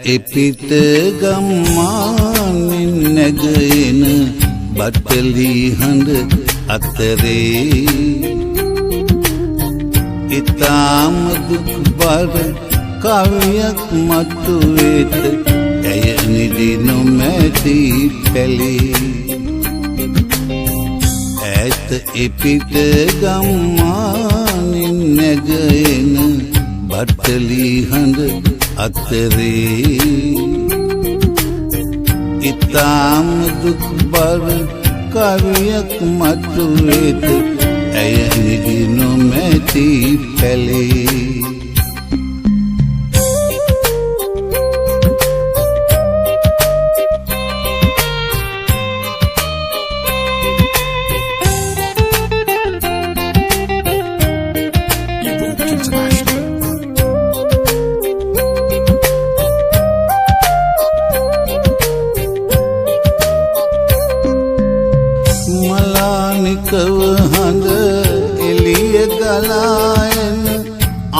එපිට ගම්මානෙන් නැගෙන බටලි හඬ අතරේ ඉතාම දුක්බර කවියක් මතුවෙත ඇය නිදි නොමැති පැලේ ඈත එපිට ගම්මානෙන් නැගෙන බටලි හඬ අතරේ ඉතාම දුක්බර කවියක් මතුවෙත ඇය නිදි නොමැති පැලේ මලානිකව හඳ එළිය ගලායන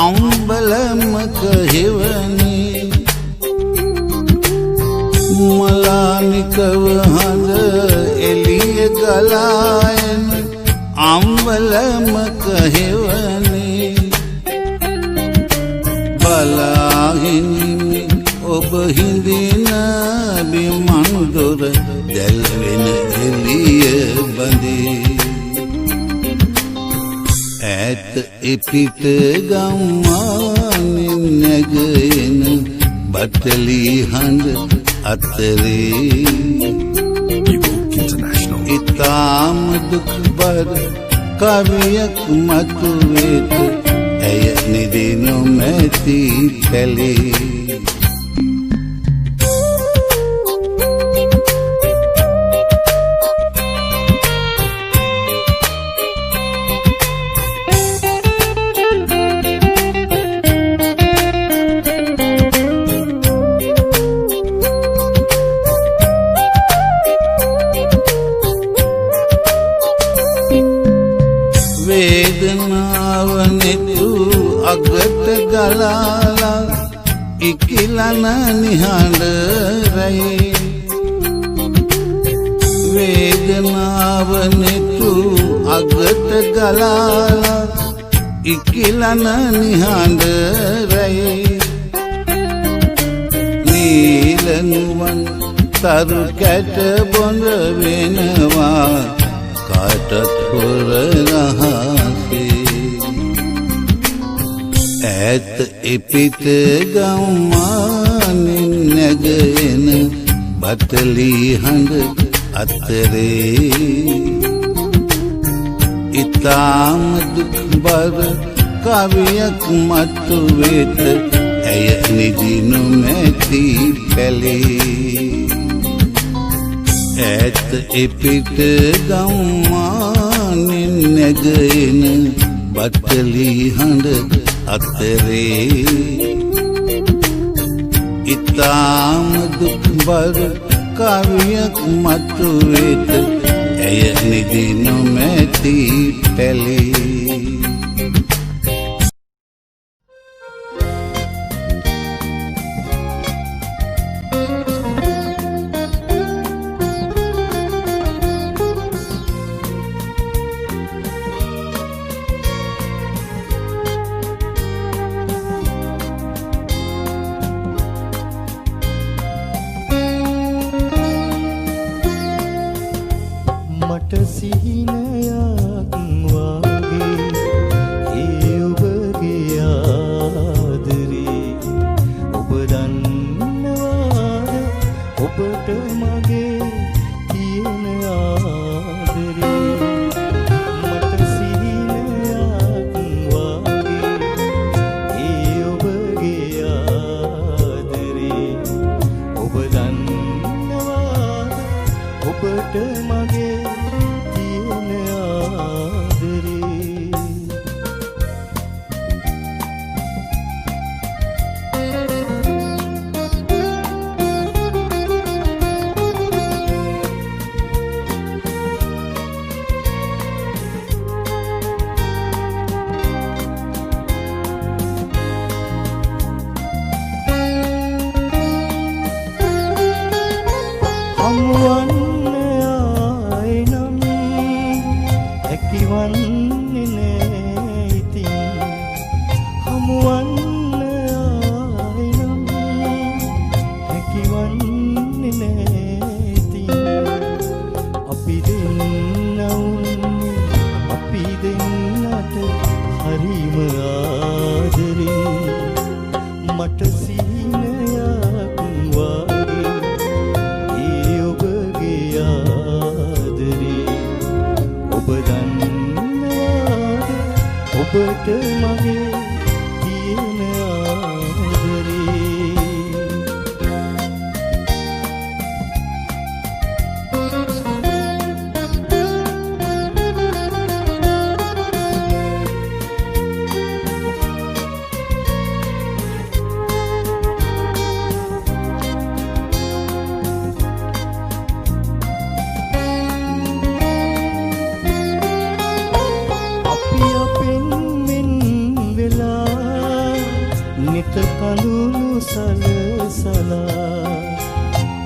අම්බලමක හෙවනේ මලානිකව හඳ එළිය ගලායන අම්බලමක හෙවනේ බලාහිනි ඔබ හිඳින බිමන් දොර දැල්වෙන එළිය බඳේ ඈත එපිට ගම්මානෙන් නැගෙන බටලි හඬ අතරේ ඉතාම දුක්බර කවියක් මතුවෙත ඇය නිදි නොමැති පැලේ වේදනාව නෙතු අගට ගලාලා ඉකිලන නිහඬ රැයි වේදනාව නෙතු අගට ගලාලා ඉකිලන නිහඬ රැයි නීලනුවන් තරු කැට බොඳ වෙනවා කාටත් හොර රහසේ ඈත එපිට ගම්මානෙන් නැගෙන බටලි හඬ අතරේ ඉතාම දුක්බර කවියක් මතුවෙත ඇය නිදි නොමැති පැලේ ඈත එපිට ගම්මානෙන් නැගෙන බටලි හඬ අතරේ ඉතාම දුක්බර කවියක් මතුවෙත ඇය නිදි නොමැති පැලේ මට සිහිනයක් වාගේ ඒ ඔබගේ ආදරේ ඔබ දන්නවාද ඔබට මගේ තියෙන ආදරේ මට සිහිනයක් වාගේ ඒ ඔබගේ ආදරේ ඔබ දන්නවාද ඔබට මගේ හැකිවන්නේ නෑ ඉතින් හමුවන්න ආයෙනම් හැකිවන්නේ නෑ ඉතින් අපි දෙන්න උන්නේ අපි දෙන්නට හරිම ආදරෙන් මට සිහිනයක් වාගේ ඒ ඔබගේ ආදරේ ඔබ දන්නවාද ඔබට මගේ තියෙන ආදරේ නිත කඳුළු සලසලා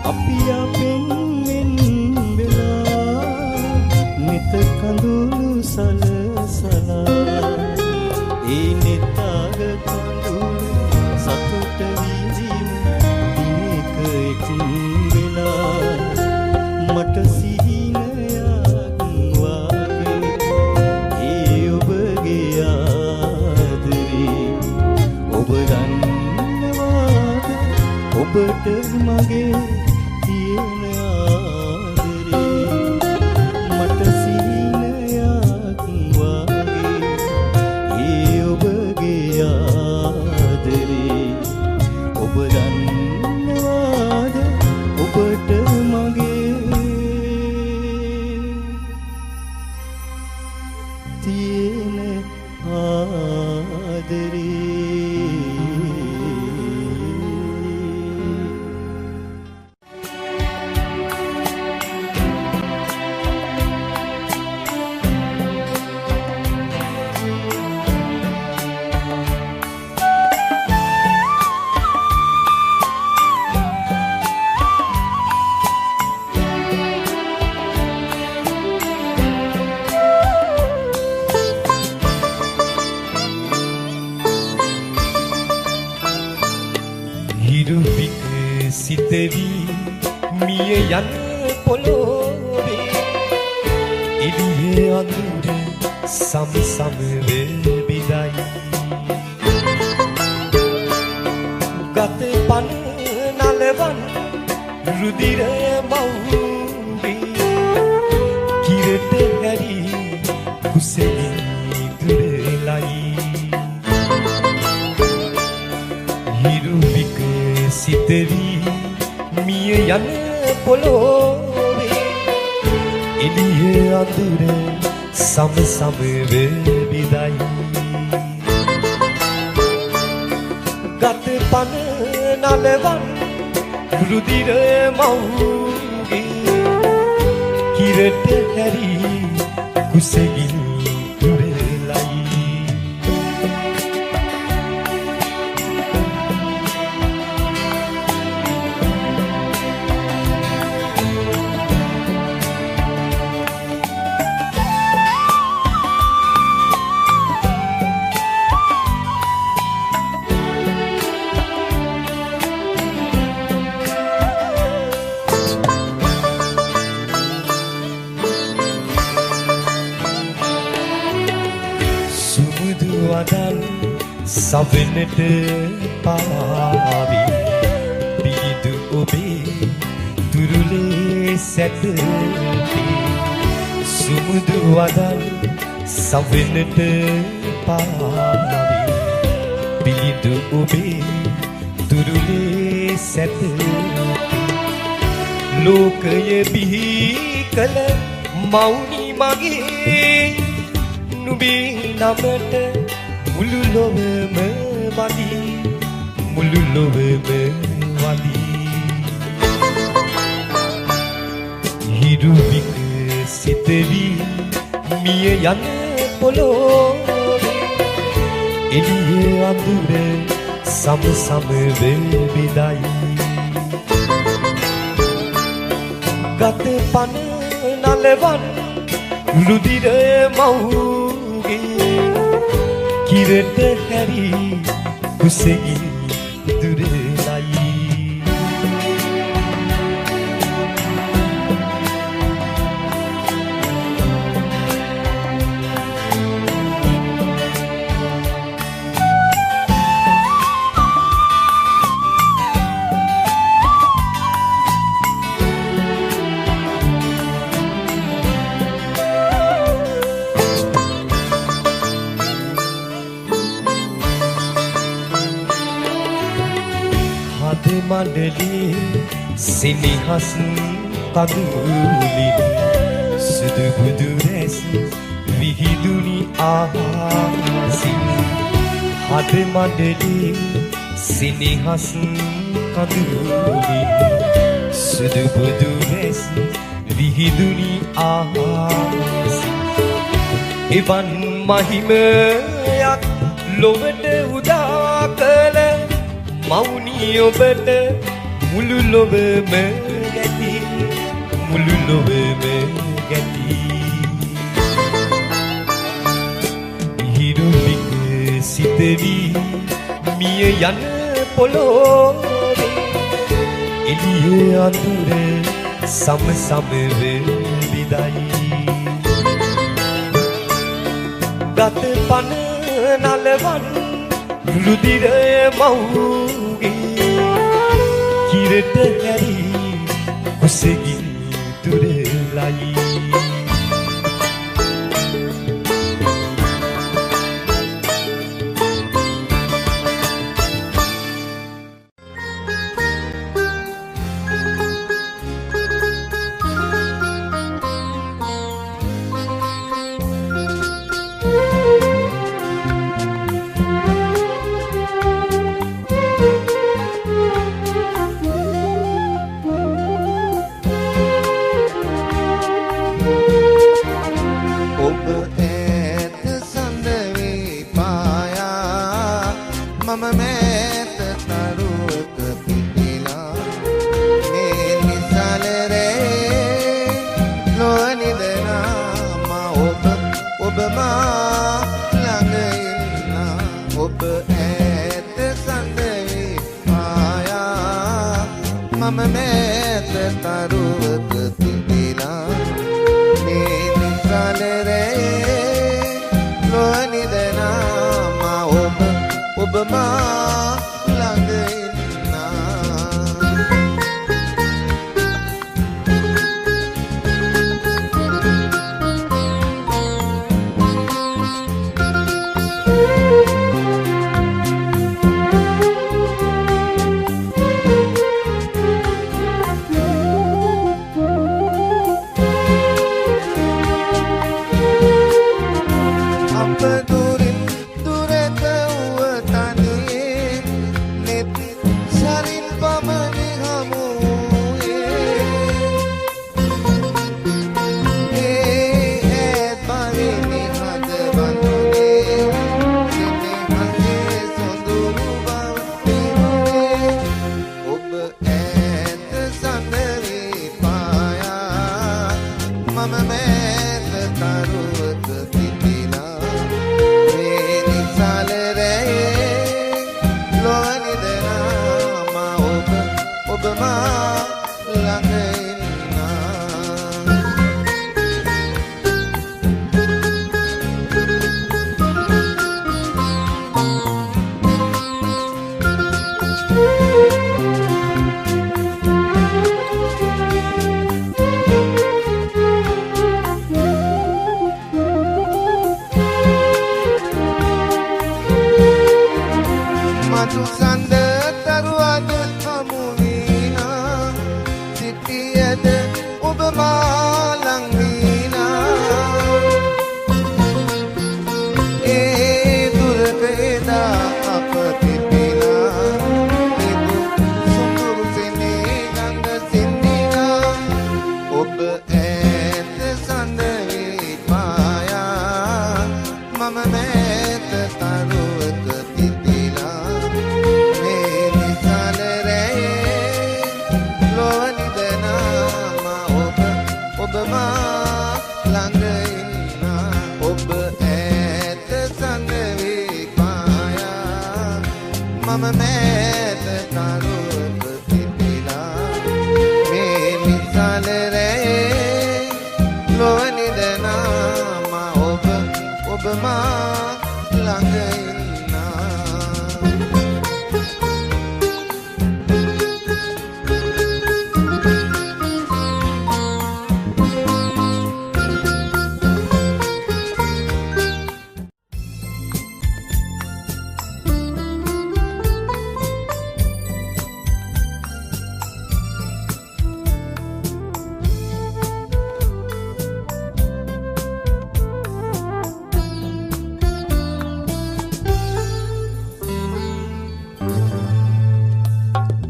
අපි අපෙන් වෙන් වෙලා නිත කඳුළු සලසලා ඒ නිතාග කඳුළු සතුට විඳින දිනක එක් වෙලා මට සිහිනයක් වාගේ ඒ ඔබගේ ආදරේ ඔබ දන්නවාද ඔබට මගේ තියෙන ආදරේ මට සිහිනයක් වාගේ ඒ ඔබගේ ආදරේ ඔබ දන්නවාද ඔබට මගේ තියෙන ආදරේ හිරුවික සිතවි මිය යන පොළොවේ එළියේ අඳුර සම සම වේවිදයි ගත පන් නලවන් රුධිර මවුවේ කිරට හැරි කුසෙලි දුරලයි හිරුවික සිතවි මිය යන පොළොවේ එළියේ අඳුර සම සම වේවිදයි ගත පන නලවන් රුධිර මවුගේ කිරට හැරි කුසගින් දුරලයි වදන් සවෙනට පාවි පිදු ඔබේ තුරුලේ සැටේ සුමුදු වදන් සවෙනට පාවි පිදු ඔබේ තුරුලේ සැටේ ලෝකය බිහි කළ මෞනි මගේ නුඹේ නමට මුළු ලොවම වදි මුළු ලොවම වදි හිරුවික සිතවි මිය යන පොළොවේ එළියේ අඳුර සම සම වේවිදයි ගත පන නලවන් රුධිරය මව්ගේ කිරට හැරි කුසෙහි දුරලයි මණ්ඩලී සිනිහස් කඳුලින් සුදු බුදු රැස් විහිදුනි ආසින් හද මණ්ඩලී සිනිහස් කඳුලින් සුදු බුදු රැස් විහිදුනි ආසින් එවන් මහිමයක් ලොවට උදා කළ මෞනී ඔබට මුළු ලොවම ගැති මුළු ලොවම ගැති හිරුලික සිතවි මිය යන පොළොවේ එළිය අඳුර සම සම විදයි ගත පන නලවන් රුධිරය මව්ගේ කිරට හැරි කුසෙහි දුරලයි ඔබ මා ළඟ ඉන්නා ඔබ ඈත සනවී පායා මම මෑත තරුවක පිපිලා මේ විශාල රැයේ ලොව නිදනා මා ඔබ මා ළඟ ඉන්නා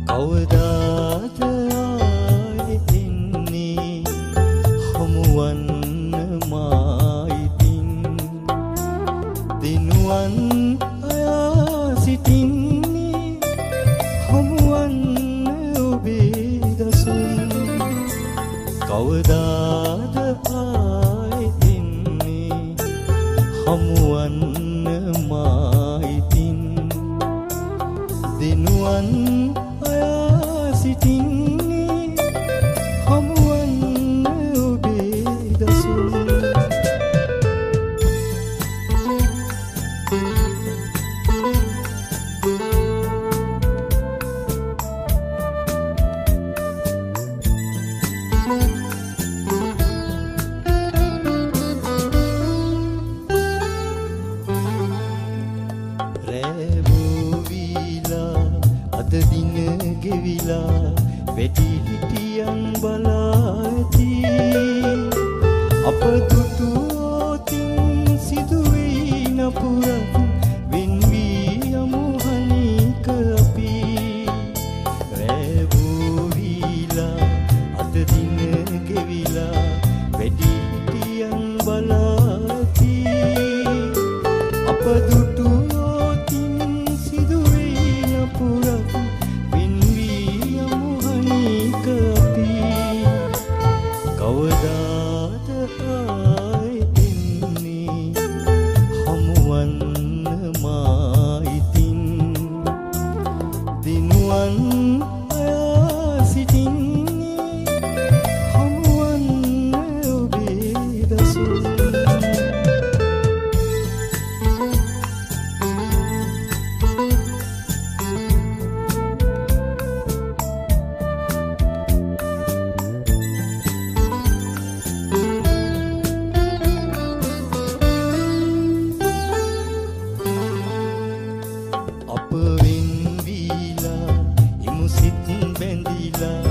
කවදාද ආයේ එන්නේ හමුවන්න මායිතින් දිනුවන් අයා සිටින්නේ හමුවන්න ඔබේ දසුන් කවදාද ආයේ එන්නේ හමුවන්න මායිතින් දිනුවන් සිටින්නේ හමුවන්න ඔබේ දසුන් රැවුවිලා අද දින ගෙවිලා වැඩි හිටියන් බලා ඇති අප දුටුවෝතින් සිදුවී නපුරක් වෙන්වී යමු හනික අපි රැවුවිලා අද දින ගෙවිලා වැඩි හිටියන් බලා ඇති අප දුටුවෝතින් සිදුවී නපුරක් කවදාද ආයේ එන්නේ හමුවන්න මායිතින් දිනුවන් අයා සිටින්නේ හමුවන්න ඔබේ දසුන් අප වෙන්වීලා ඉමු සිත් බැඳිලා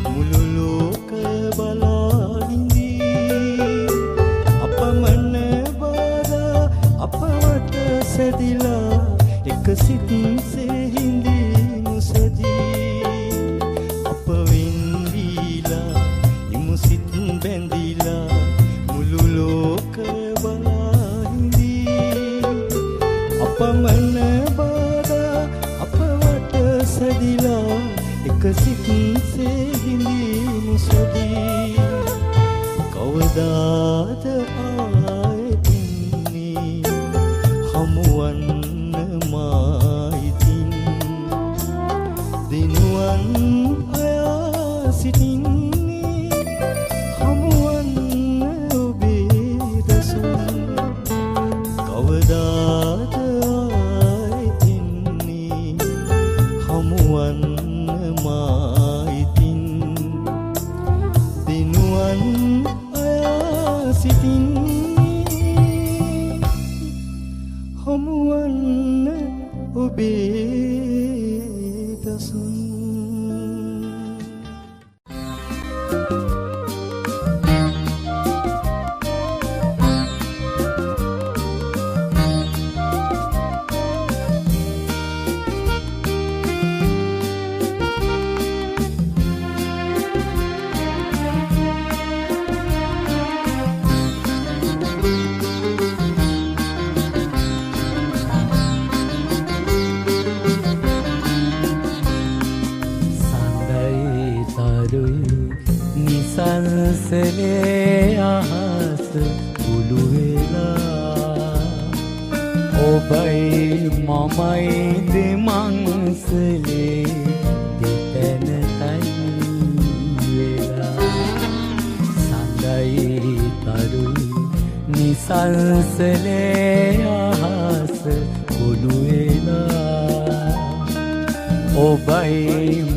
මුළු ලෝක බලා හිඳී අප මන බාරා අප වට සැදිලා එක සිත්සේ හිඳීමු සැදී අප වෙන්වීලා ඉමු සිත් බැඳිලා මුළු ලෝක බලා හිඳී අප මන සැදිලා එක සිත්සේ හිඳීමු සැදී කවදාද ආයේ එන්නේ හමුවන්න මායිතින් දිනුවන් අයා සිටින්නේ හමුවන්න ඔබේ දසුන් කවදාද හමුවන්න මායිතින් දිනුවන් අයා සිටින්නේ හමුවන්න ඔබේ දසුන් අහස කුළු වෙලා ඔබයි මමයි දෙමංසලේ දෙතැන තනි වෙලා සඳයි තරුයි නිසංසලේ අහස කුළු වෙලා ඔබයි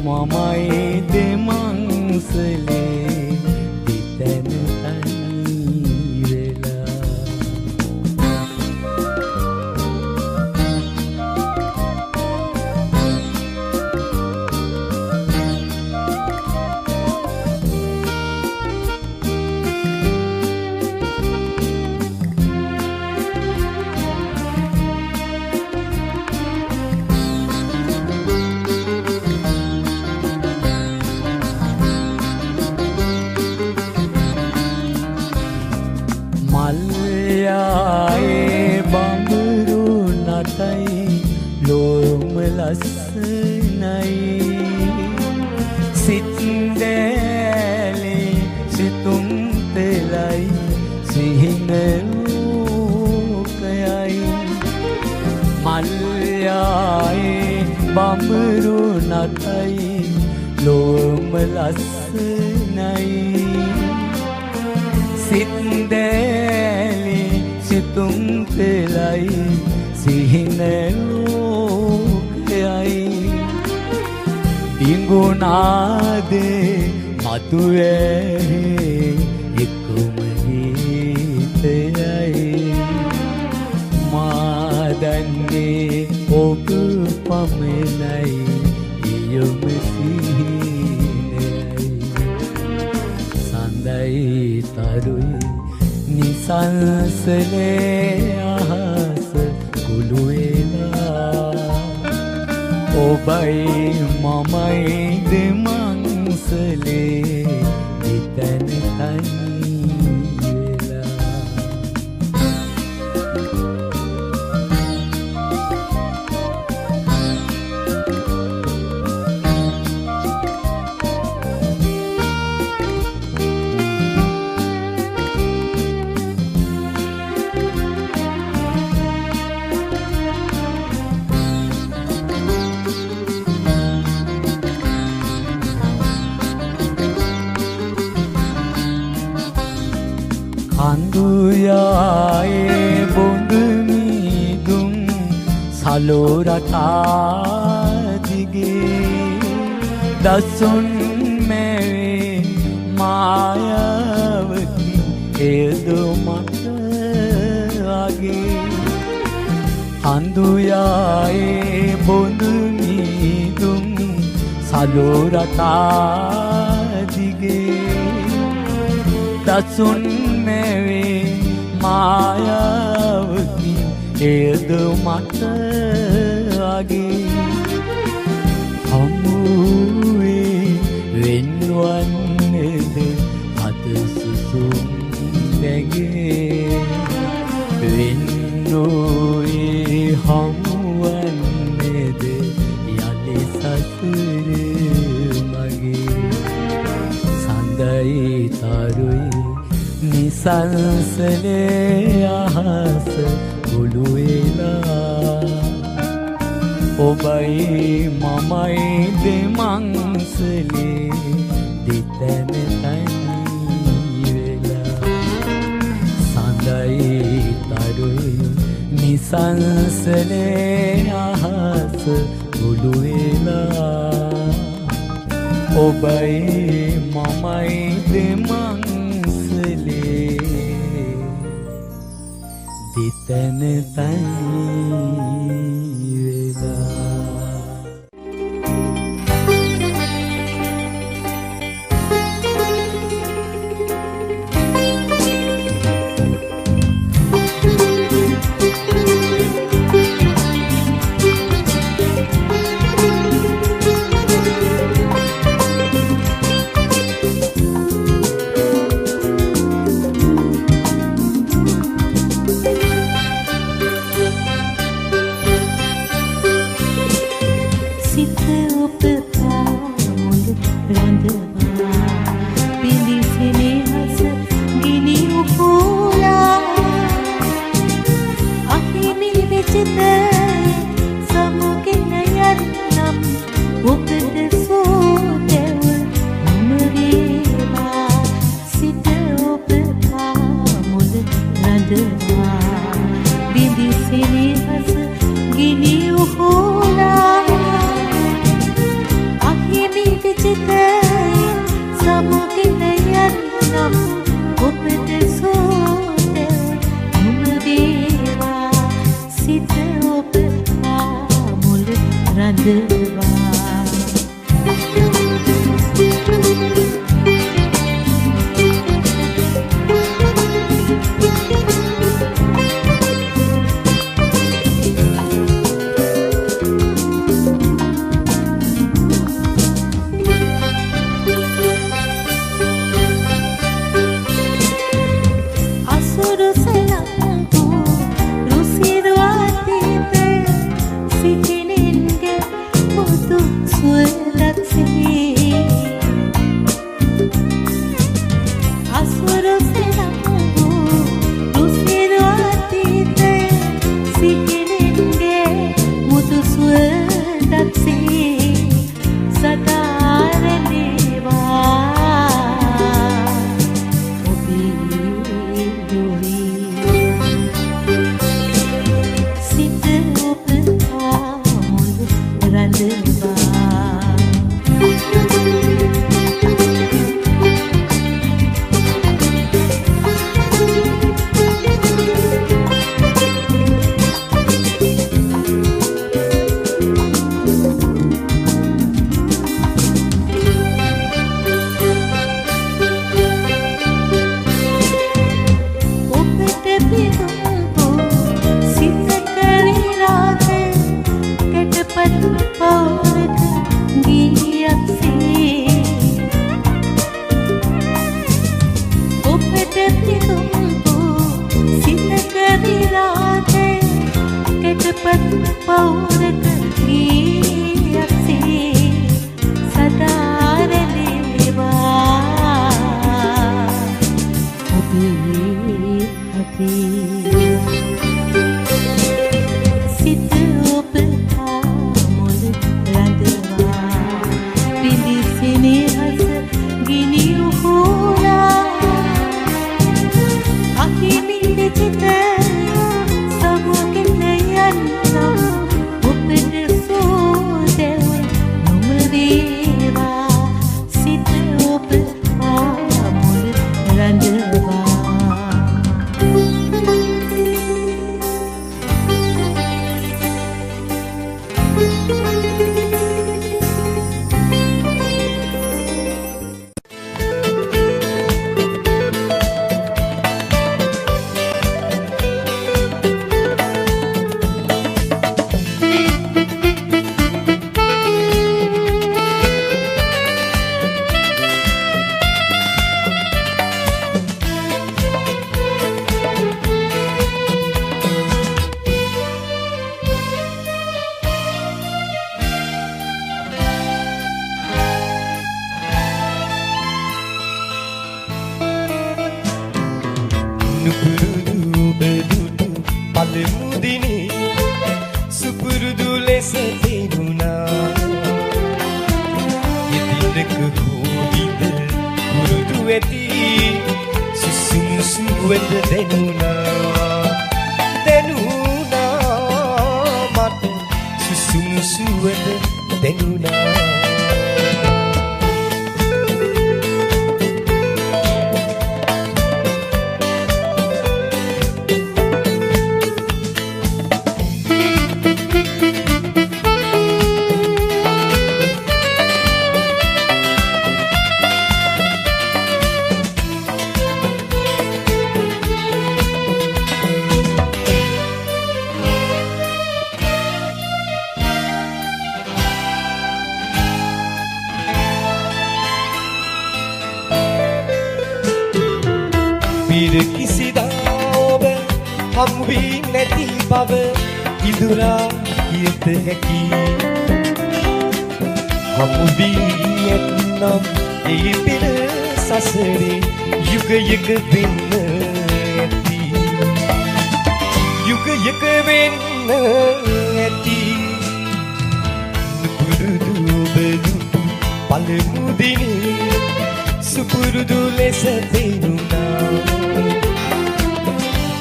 මමයි දෙමංසලේ දෙතැන තනි වෙලා මල්යායේ බඹරු නටයි ලෝම ලස්සනයි සිත් දැලේ සිතුම් තෙලයි සිහින රූකයයි මල්යායේ බඹරු නටයි ලෝම ලස්සනයි සිත් දැලේ සිතුම් තෙලයි සිහින රූකයයි ඉඟුනාදේ මතුවේ එක්කුම ගීතයයි මාදන්නේ ඔබ පමණයි ඉයොම සිහිනයයි සඳයි තරුයි නිසංසලේ අහස කුළු වෙලා ඔබයි මමයි දෙමංසලේ දෙතැන තනි වෙලා කඳුයායේ බොඳ මීදුම් සලෝ රටා දිගේ දසුන් මැවේ මායාවකි එයද මට වගේ කඳුයායේ බොඳ මීදුම් සලෝ රටා දිගේ දසුන් මැවේ මායාවකි එයද මට වගේ හමුවේ වෙන්වන්නේද අත සුසුම් නැගේ වෙන්නෝයේ හමුවන්නේද යලි සසර මගේ සඳයි තරුයි නිසංසලේ අහස කුළු වෙලා ඔබයි මමයි දෙමංසලේ දෙතැන තනි වෙලා සඳයි තරුයි නිසංසලේ අහස කුළු වෙලා ඔබයි මමයි දෙමංසලේ දෙතැන තනි වෙලා රඳවා බිඳි සෙනෙහස ගිනි උහුලා අහිමි විචිතය සමුගෙන යන්නම් ඔබට සෝදෙ මුම වේවා සිත ඔබ මුල රඳවා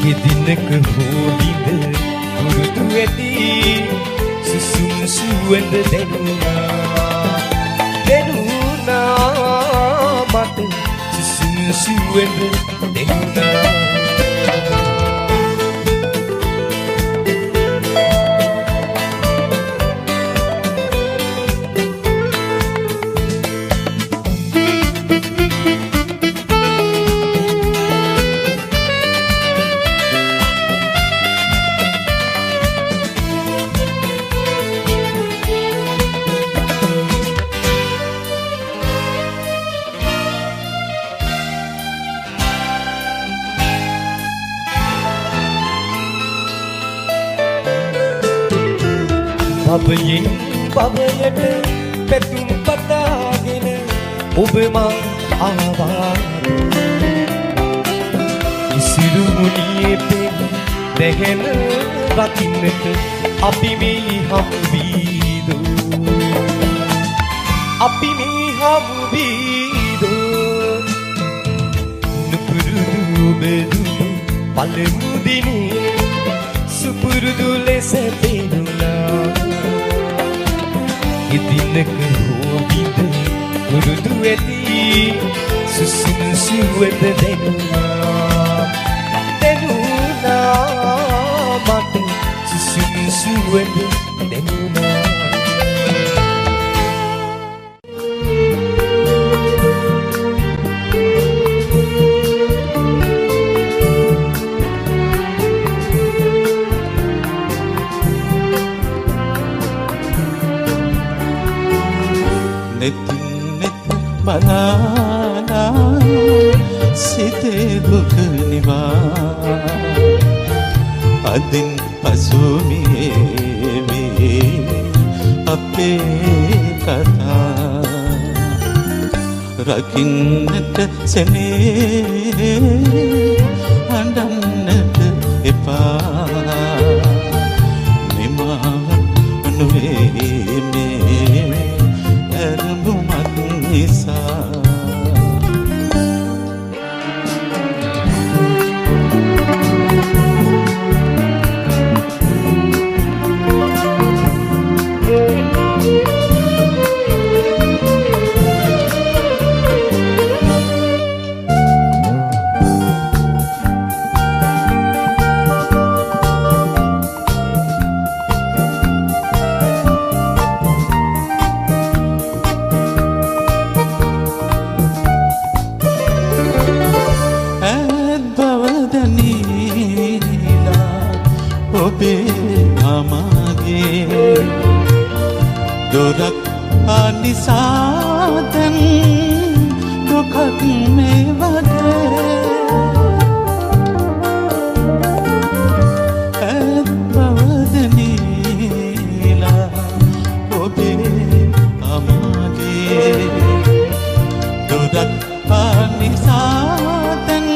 එදිනක හෝදිද පුරුදු ඇති සුසුම් සුවඳ දැනුණා මට සුසුම් සුවඳ දැනුණා භවයෙන් භවයට පැතුම් පතාගෙන ඔබ මා ආවා ඉසිරු මුනියේ පෙළ දැගෙන රකින්නට අපි මේ හමු වීදෝ නුපුරුදු බෙදුදු පළමු දිනේ සුපුරුදු ලෙස පෙනුණා එදිනක හෝදිද පුරුදු ඇති සුසුම් සුවඳ දැනුණා මට සුසුම් සුවඳ දැනුණා නෙතින් නෙත බලාලා සිතේ දුක නිවා අදින් පසුමියේ අපේ කතා රකින්නට සෙනේ අඬන්නට එපා නිමාව නොවේ මේ ඇරඹුමක් නිසා දොරක් අනිසාදන් දුකක් මේ වගේ ඇත් බවදනීලා ඔබේ අමගේ දොරක් අනිසාදන්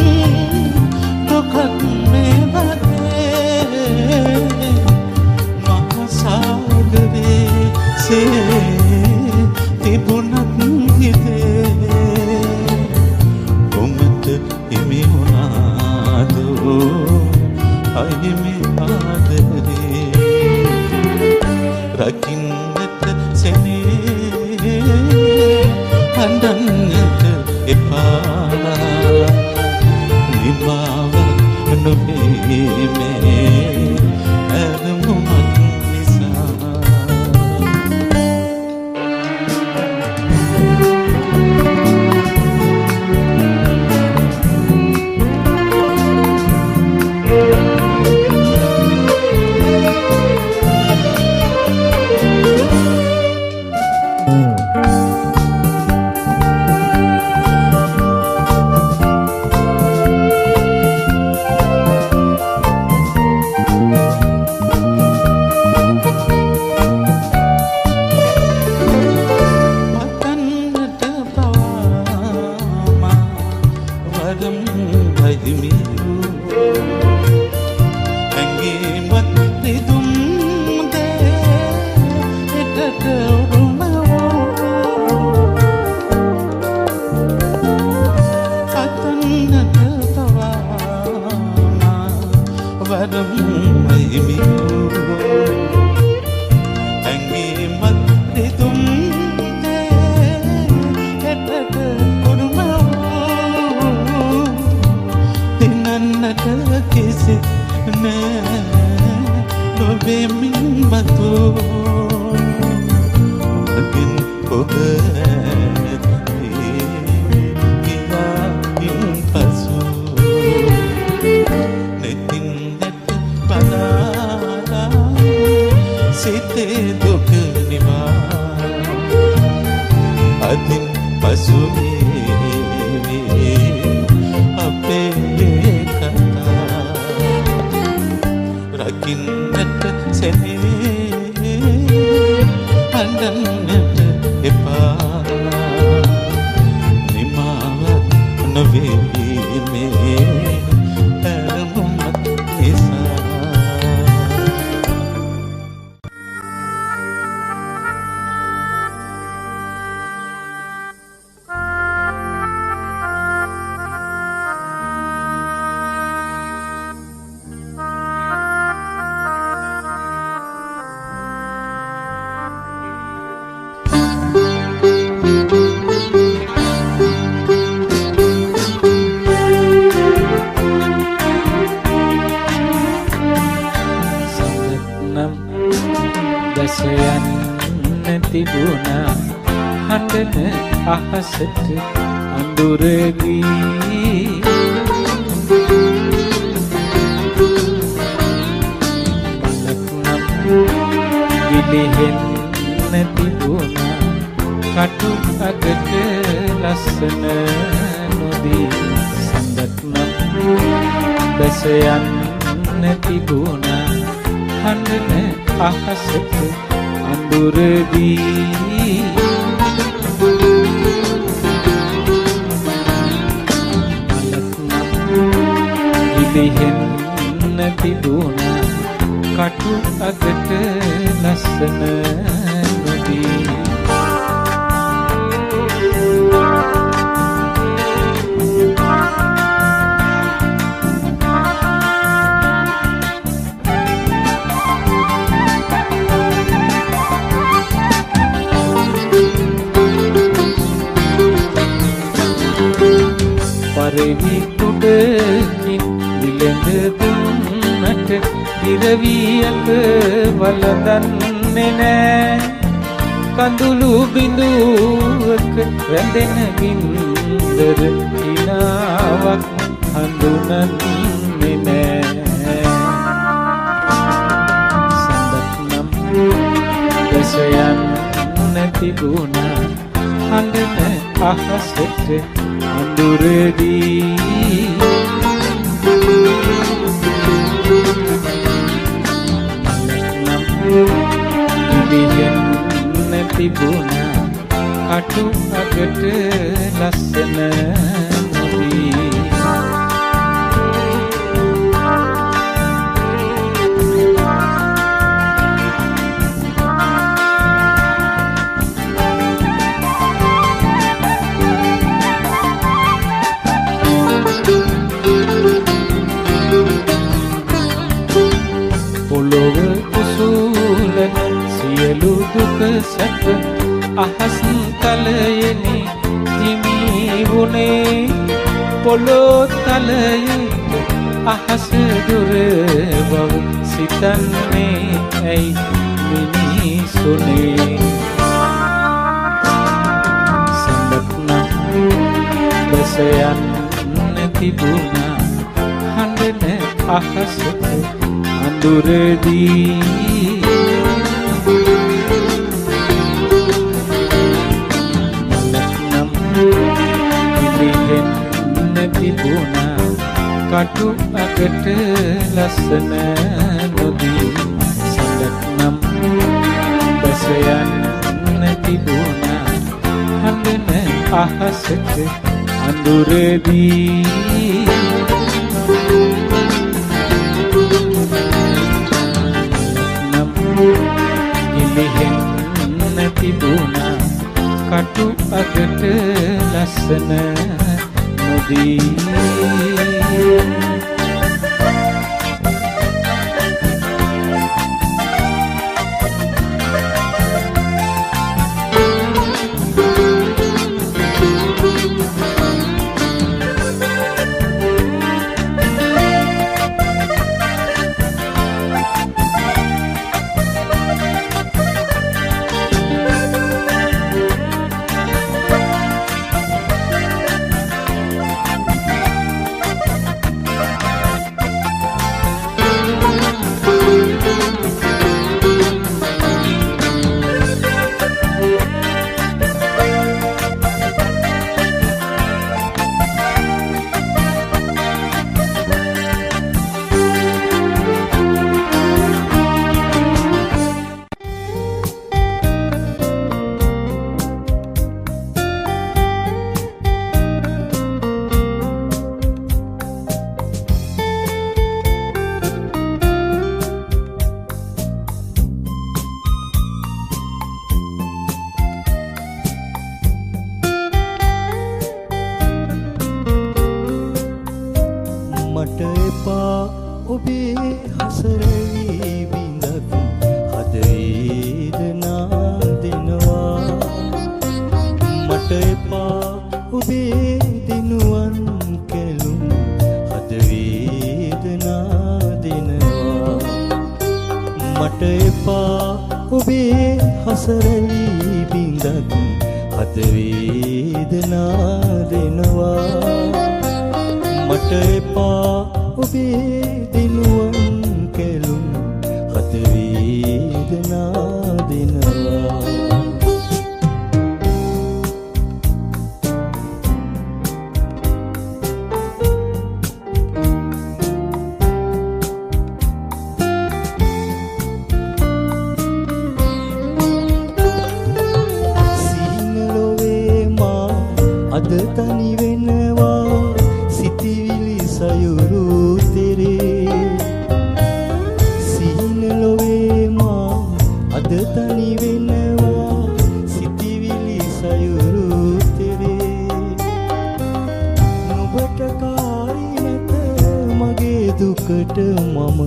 දුකක් මේ වගේ මහසාගරේ තිබුණත් හිතේ කොමට හිමි වුණාදෝ අහිමි ආදරේ රකින්නට සෙනේ අඬන්නට එපා නිමාව නොවේ මේ ඇරමුමක් වරම්මයි මියෝ ඇඟීමත් රිදුම් හැටට උරුමෝ දිනන්නට කිසිත් නෑ නොවේ මින් මතෝ මගින් ඔබ සිතේ දුක නිවා අදින් පසුවේ අපේ කතා රකින්නට සෙනේ අඬන්නට එපා නිමාවක් නොවේ මේ හැරමුමත් නිසා තිබුණා හඬන අහසට අඳුරදී බලක්නම් විලිහෙන්න තිබුණා කටු අගට ලස්සන නොදී සඳක්නම් බැස යන්න තිබුණා හඬන අහසට අඳුරදී ඉලිහෙන්න තිබුණා කටු අගට ලස්සන නොදී පරවි කුඩකින් විලඳ දුන්නට ඉරවියක වලදන්නේ නෑ කඳුළු බිඳුවක රැඳෙන බින්දර හිනාවක් හඳුනන්නේ නෑ සඳක් නම් දැස යන්න තිබුණා හඬන අහසට අඳුරදී ඉලිහෙන්න තිබුණා කටු අගට ලස්සන නොදී පොළොව උසුලන සියලු දුක සැප අහස් තලයෙනි හිමි වුණේ පොළොව තලයේ අහස් දුර බව සිතන්නේ ඇයි මිනිසුනේ සඳක් නම් බැස යන්න තිබුණා හඬන අහසට අඳුරදී මලක්නම් ඉලිහෙන්න තිබුණා කටු අගට ලස්සන නොදී සඳක්නම් බැස යන්න තිබුණා හඬන අහසට අඳුරදී ඉලිහෙන්න තිබුණා කටු අගට ලස්සන නොදී එපා ඔබේ හසරවි බිඳක් හද වේදනා දෙනවා මට එපා ඔබේ දිනුවන් කෙලුම් හද වේදනා දෙනවා මට එපා ඔබේ හසරවි බිඳක් හද වේදනා දෙනවා මට එපා ඔබේ දිනුවන් කෙලුම් හද වේදනා දෙනවා අද තනි වෙනවා සිටිවිලි සයුරු තෙරේ සීන ලොවේ මා අද තනි වෙනවා සිටිවිලි සයුරු තෙරේ නුඹට කාරි නැත මගේ දුකට මම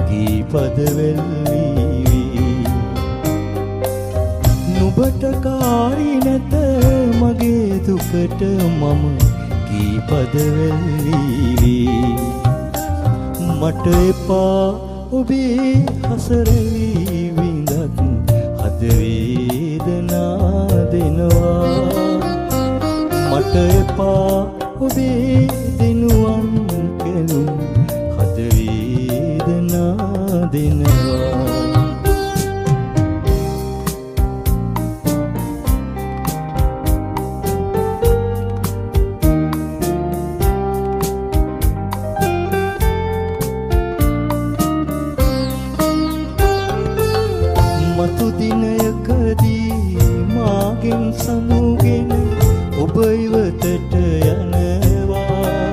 ගීපද වෙල්වි නුඹට කාරි නැත මගේ දුකට මම ගීපද වෙල්වි මට එපා ඔබේ හසරවි විඳක් හද වේදනා දෙනවා මට එපා ඔබේ දිනුවන් කෙලුම් හද වේදනා දෙනවා මතු දිනයකදී මාගෙන් සමුගෙන ඔබ ඉවතට යනවා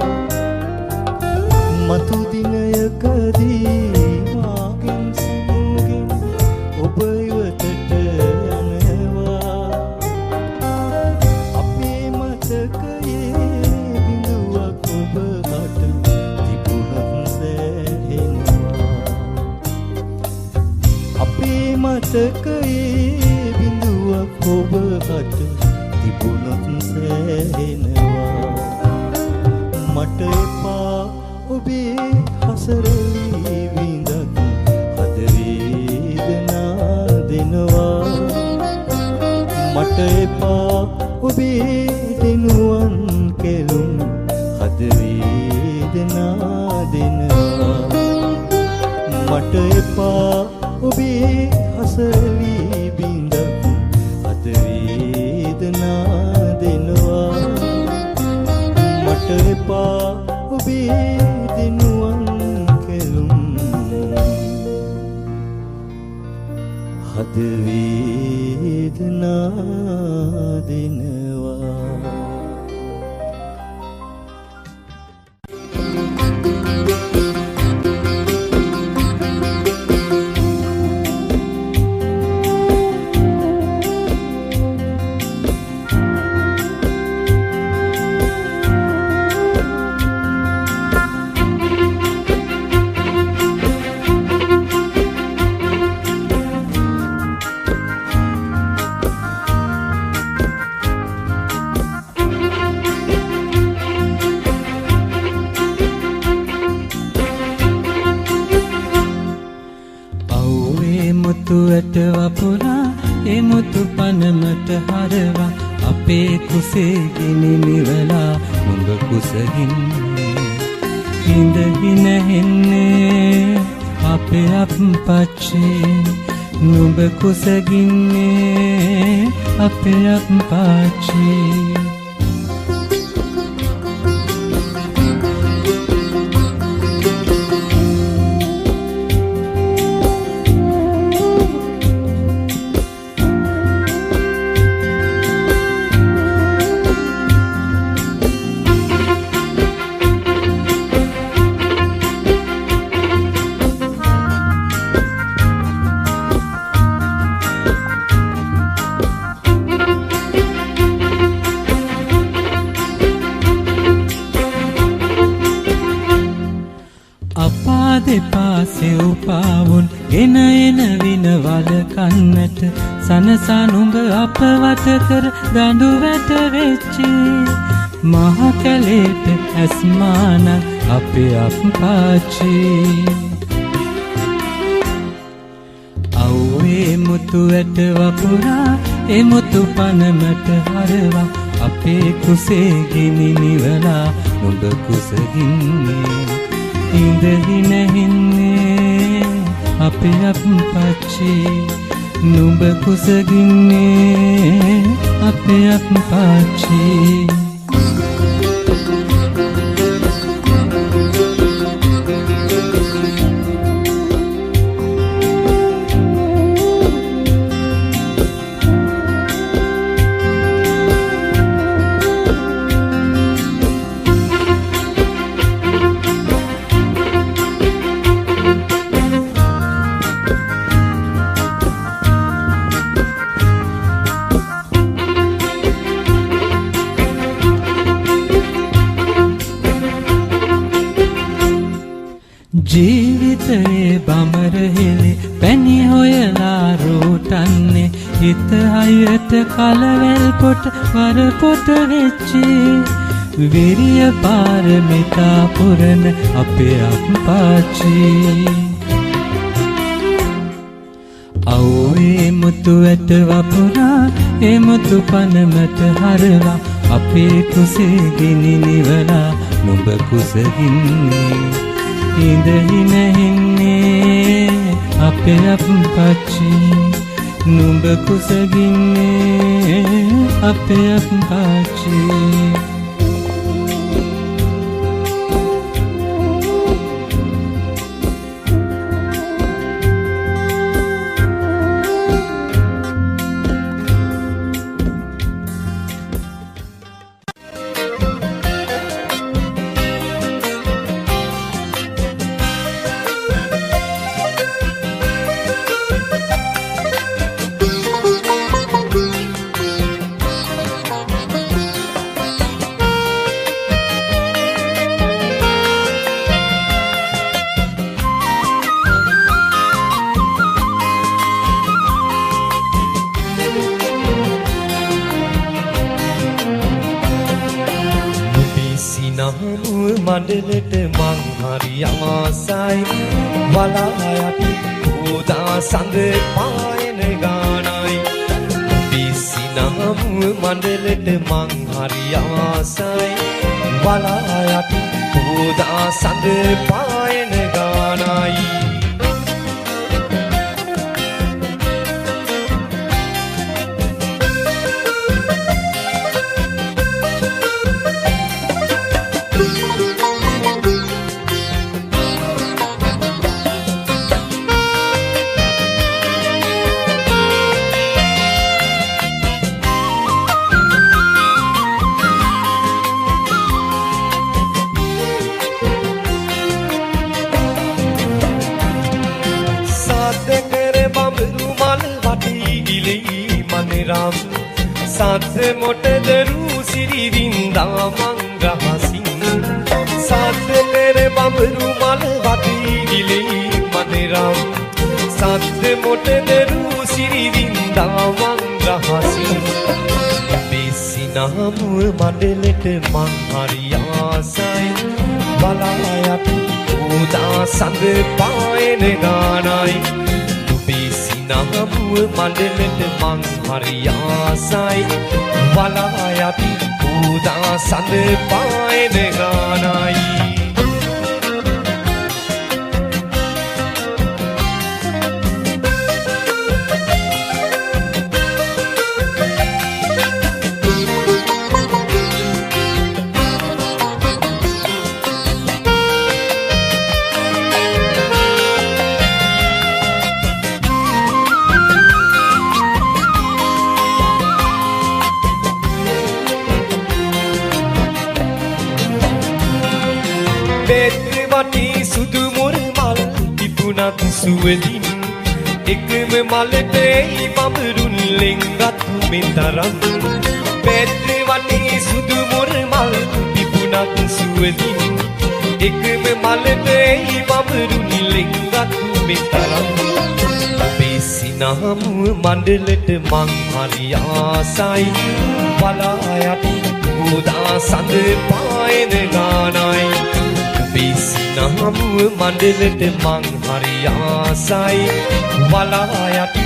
මතු දිනයකදී මාගෙන් සමුගෙන ඔබ ඉවතට යනවා අපේ මතකයේ බිඳුවක් ඔබ හට තිබුණත් සෑහෙනවා අපේ මතකයේ බිඳුවක් ඔබ හට තිබුණොත් සෑහෙනවා මට එපා ඔබේ හසරවි විඳක් හද වේදනා දෙනවා මට එපා ඔබේ දිනුවන් කෙලුම් හද වේදනා දෙනවා මට එපා ඔබේ හසරවි බිඳක් හද වේදනා දෙනවා මට එපා ඔබේ දිනුවන් කෙලුම් හද වේදනා දෙනවා මුතුවට වපුරා එමුතු පනමට හරවා අපේ කුසේ ගිනි නිවලා නුඹ කුසගින් ඉඳගෙන හෙන්නේ අපේ අප්පච්චේ නුඹ කුසගින්නේ අපේ අප්පච්චේ අපා දෙපාසේ උපාවුන් එන විනවල කන්නට සනසා නුඹ අප වට කර දඬු වැට වෙච්චි මහ කැලේට ඇස්මාන අපේ අප්පාච්චි අව්වේ මුතු වැට වපුරා ඒ මුතු පනමට හරවා අපේ කුසේ ගිනි නිවලා නුඹ කුසගින්නේ ඉඳහින හින්නේ අපේ අප්පච්චි නුඹ කුසගින්නේ අපේ අප්පච්චි ජීවිතයේ බමර හෙලි පැණි හොයලා රෝටන්නේ හිත හයට කලවැල් පොට වර පොට වෙච්චි විරිය පාරමිතා පුරන අපේ අප්පාච්චි අව්වේ මුතු ඇට වපුරා ඒ මුතු පනමට හරවා අපේ කුසේ ගිනි නිවලා නුඹ කුසගින්නේ ඉඳහින හින්නේ අපේ අප්පච්චි නුඹ කුසගින්නේ අපේ අප්පච්චි මඩලට මං හරි ආසයි වලායටි උදා සඳ පායන ගානයි පිසිනම මඩලට මං හරි ආසයි වලායටි උදා සඳ පායන ගානයි साथ मोट दरू सिरी विंदा मंग रहासिन साथ करे बमरू मल वाती गिले मनेराम साथ मोट दरू सिरी विंदा मंग रहासिन बेसिना मुए मंडलेट मंग हरियासाई बलायट उदा संग पायन गानाई නමුව මණ්ඩලෙට මං හරි ආසයි වලායටි උදා සඳ පායන ගානයි සුදු මුර මල් තිබුණත් සුවඳින් එකම මලට බඹරුන් ලෙන්ගත් මෙතරම් පැද්ද වටේ සුදු මුර මල් තිබුණත් සුවඳින් එකම මලට මෙතරම් ඔබේ සිනහමුව මණ්ඩලට මං හරි ආසයි බලා යටි උදා සඳ පායන ගානයි ඔබේ සිනහමුව මණ්ඩලට මං හරි ආසයි බලා යටි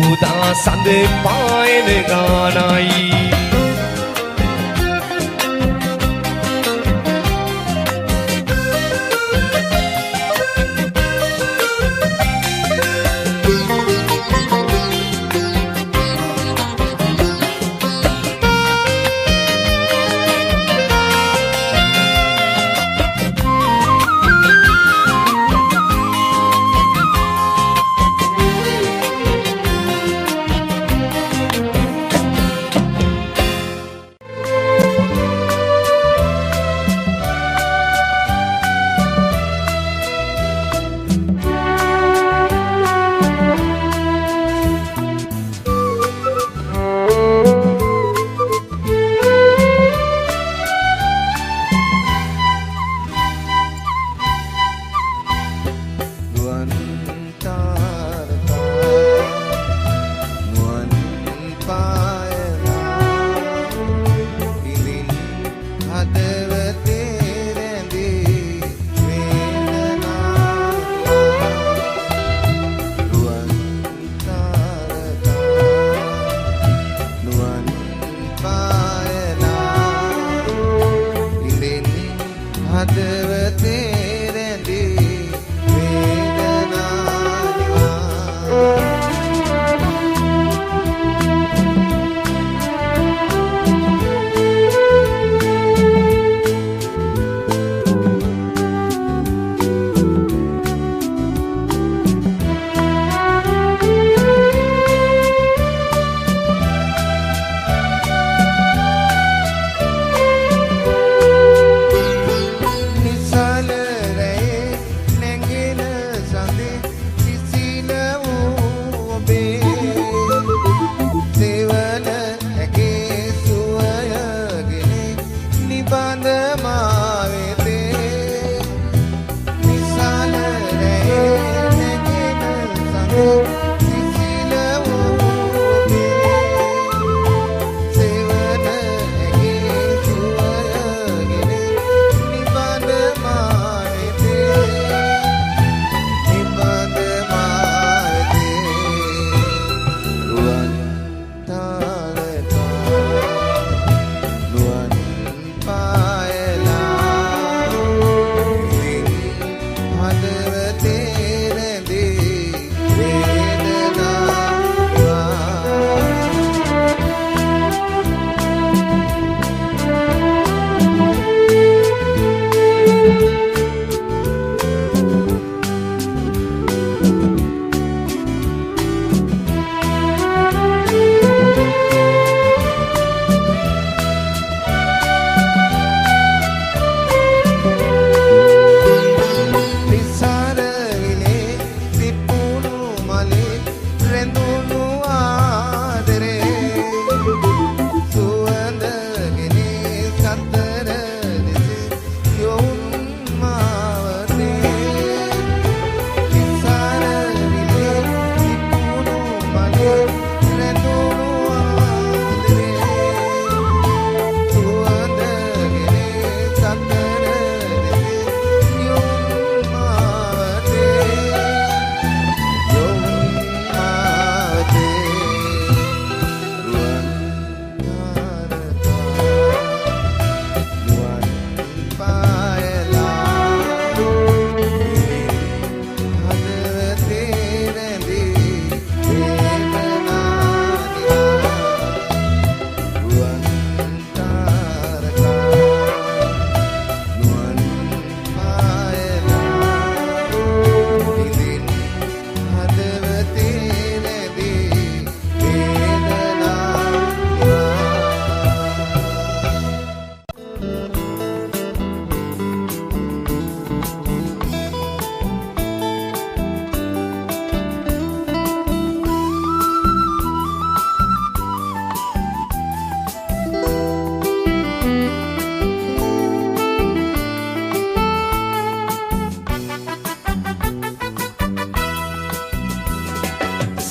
උදා සඳ පායන ගානයි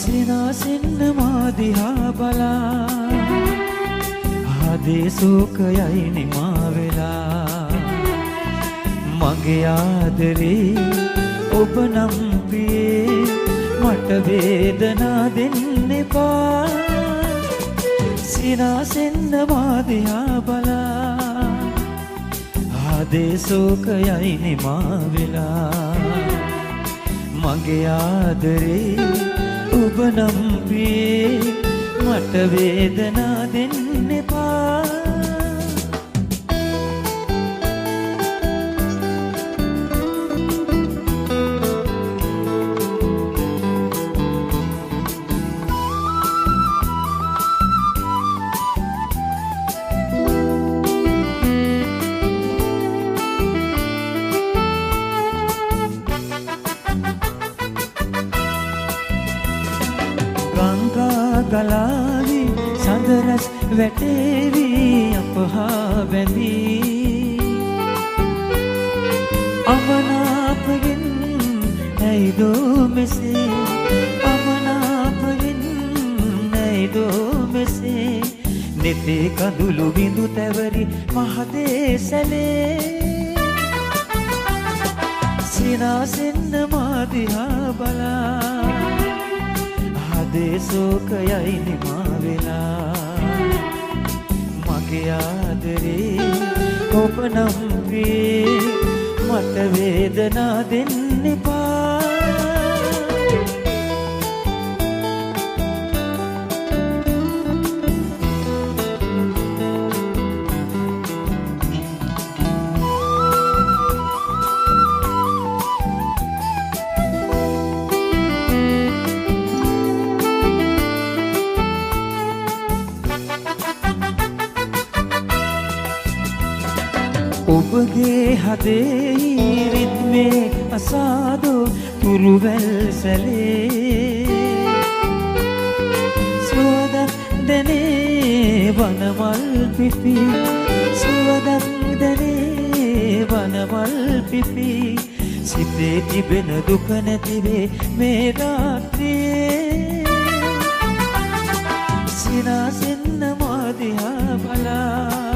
සිනාසෙන්න මා දිහා බලා ආදේ සෝකයයි නිමා වෙලා මගේ ආදරේ ඔබ නම් ප්‍රියේ මට වේදනා දෙන්න එපා සිනාසෙන්න මා දිහා බලා ආදේ සෝකයයි නිමා වෙලා මගේ ආදරේ ඔබ නම් ප්‍රියේ මට වේදනා දෙන්න එපා ගලාවි සඳරස් වැටේවි අපහා බැඳී අමනාපගෙන් ඇයිදෝ මෙසේ අමනාපගෙන් ඇයිදෝ මෙසේ නෙතේ කඳුළු බිඳු තැවරි මහදේ සැලේ සිනාසෙන්න මා දිහා බලා ආදේ සෝකයයි නිමා වෙලා මගේ ආදරේ ඔබ නම් ප්‍රියේ මට වේදනා දෙන්න එපා ඔබගේ හදේ රිද්මේ අසාදෝ තුරුවැල් සැලේ සුවදක් දැනේ වනමල් පිපි සුවදක් දැනේ වනමල් පිපි සිතේ තිබෙන දුක නැතිවේ මේ රාත්‍රියේ සිනාසෙන්න මා දිහා බලා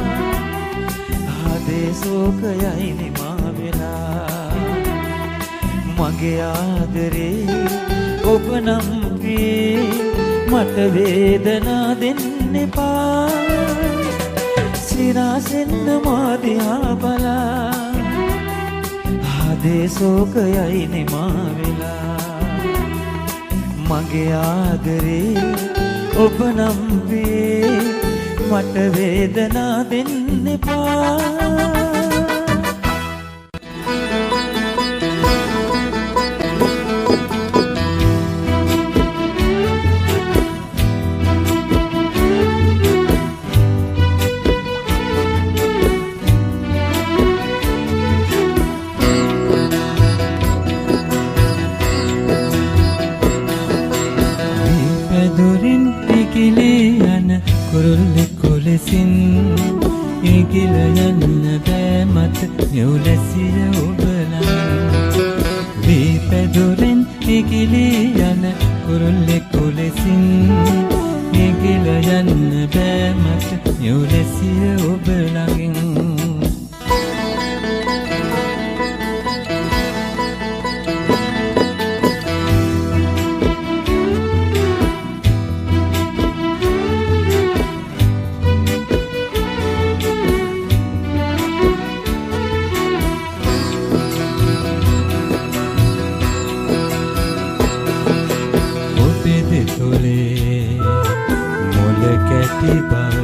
ආදේ සෝකයයි නිමා වෙලා මගේ ආදරේ ඔබ නම් ප්‍රියේ මට වේදනා දෙන්න එපා සිනාසෙන්න මා දිහා බලා ආදේ සෝකයයි නිමා වෙලා මගේ ආදරේ ඔබ නම් ප්‍රියේ මට වේදනා දෙන්න එපා පැදුරින් ඉකිලී යන කුරුල්ලෙකු ලෙසින් ඉගිල යන්න බෑ මට යොලැසිය ඔබලා වී පැදුරෙන් ඉකිලී යන කුරුල්ලෙකු ලෙසින් ඉගිල යන්න බෑ මට යොලැසිය ඔබලගෙන් මොල කැටි බව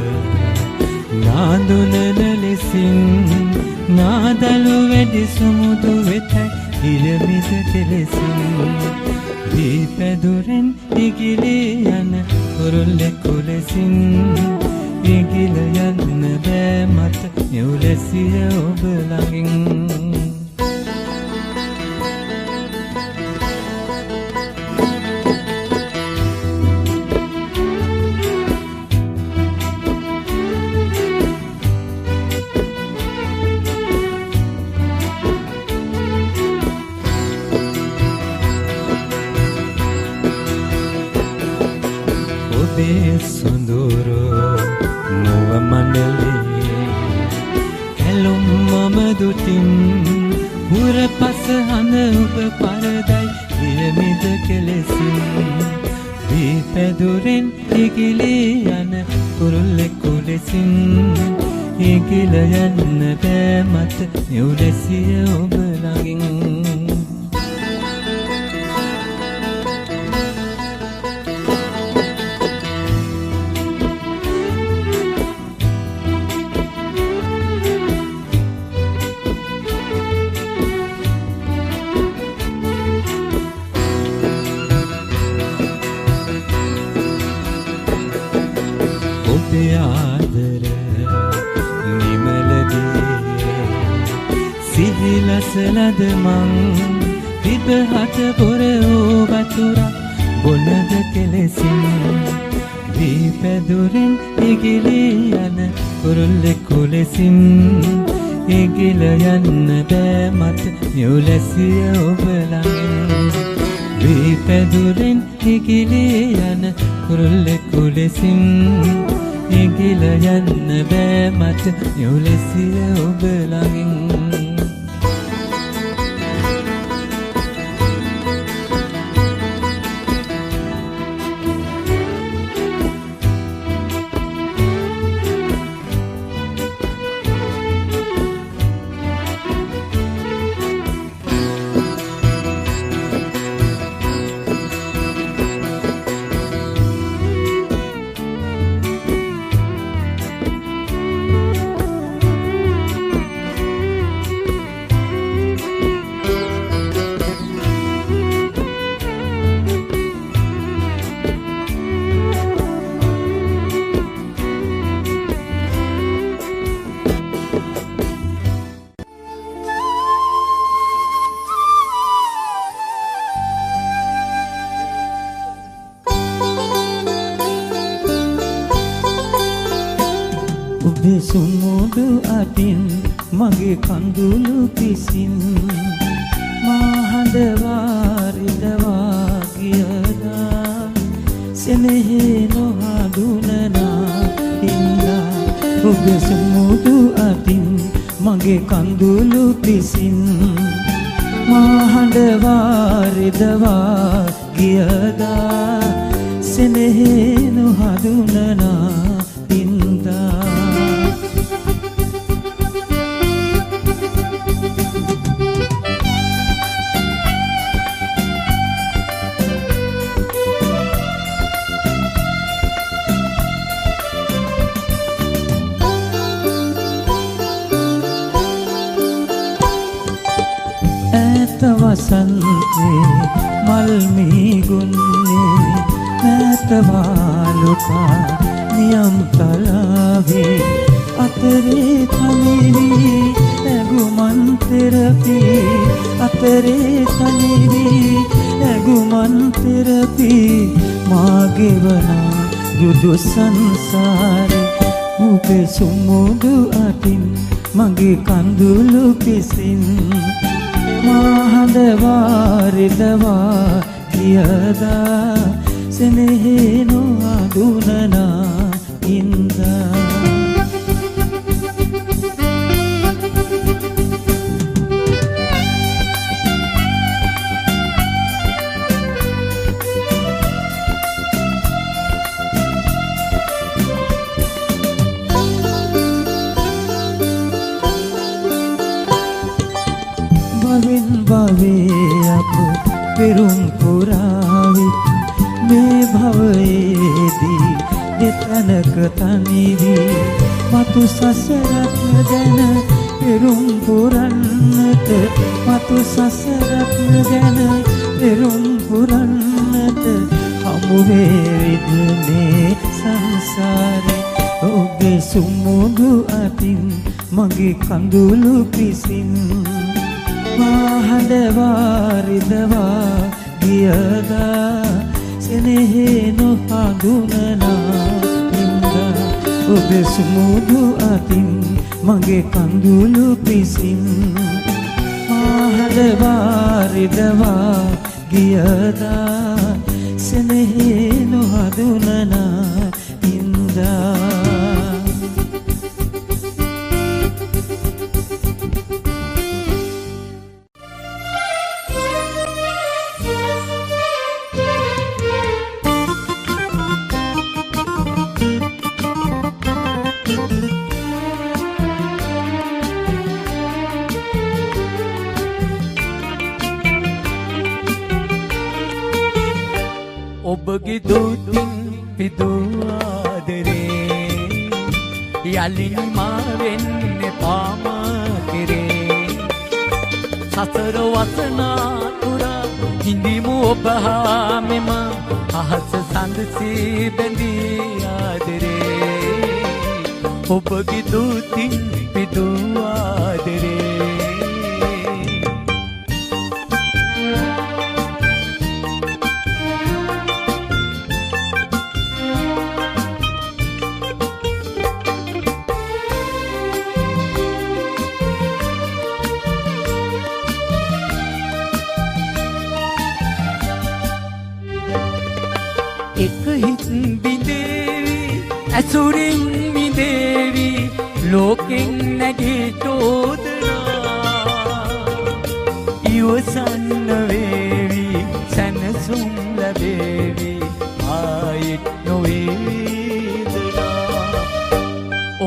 නාඳුනන ලෙසින් නාදලු වැඩි සුමුදු වෙත ඉලමිස කෙලෙසින් වී පැදුරෙන් ඉගිලී යන කුරුල්ලෙකු ලෙසින් ඉගිල යන්න බෑ මට යොලැසිය ඔබ ළඟින් ඔබේ සොඳුරු මුව මණ්ඩලේ ඇලුම් මම දුටින් පුරපස හඳ ඔබ පරදයි වියමිද කෙලෙසින් දීපැදුරෙන් ඉගිලී යන කුරුල්ලෙකු ලෙසින් ඉගිල යන්න බෑ මට නිවුලැසිය ඔබ ළඟින් ආදර නිමලදී සිහිලසලද මං විපහත පොර වූ වතුරක් බොනද කෙලෙසින් දීපැදුරෙන් ඉගිලී යන කුරුල්ලෙකු ලෙසින් ඉගිල යන්න බෑ මට නිවුලැසිය ඔබ ළඟින් දීපැදුරෙන් ඉගිලී යන කුරුල්ලෙකු ලෙසින් ඉගිල යන්න බෑ මට නිවුලැසිය ඔබ ළඟින් සුමුදු අතින් මගේ කඳුළු පිසින් මාහඳ වාරිදවා ගියදා සෙනෙහි නොහඳුනනා ඉන්නා ඔබ සුමුදු අතින් මගේ කඳුළු පිසින් මාහඳ වාරිදවා ගියදා සෙනෙහි නොහඳුනනා ඉන්නා වසන්තේ මල් මීගුන්නේ නැත වාලුකා නියම් තලාවේ අතරේ තනිවි ඇගුමන් තෙරපි අතරේ තනිවි ඇගුමන් තෙරපි මාගෙවනා දුදු සංසාරේ උපේ සුමුදු අතින් මගේ කඳුළු පිසින් මාහඳ වාරිදවා ගියදා සෙනෙහි නොහඳුනනා ඉන්දා භවේ අප පෙරුම් පුරාවෙත් මේ භවයේදී දෙතනක තනිවි මතු සසරක් ගැන පෙරුම් පුරන්නට මතු සසරක් ගැන පෙරුම් පුරන්නට හමු වේවිදනේ සංසාරේ ඔබේ සුමුදු අතින් මගේ කඳුළු පිසින් මාහඳ වාරිදවා ගියදා සෙනෙහි නොහඳුනනා ඉන්දා ඔබ සුමුදු අතින් මගේ කඳුළු පිසින් මාහඳ වාරිදවා ගියදා සෙනෙහි නොහඳුනනා ඉඳා ඔබගේ දූතින් පිදූ ආදරේ යලින් මා වෙන්නේ පාමා කෙරේ සතර වසනාතුරා හිඳිමු ඔබ හා මෙම අහස සඳසී බැඳී ආදරේ ඔබගේ දූතින් පිදූ ආදරේ එක හිත් බිඳේවි ඇසුරින් මිදේවි ලෝකෙන් නැගී චෝදනා ඉවසන්න වේවි සැනසුම් ලැබේවි ආයෙත් නොවේදනා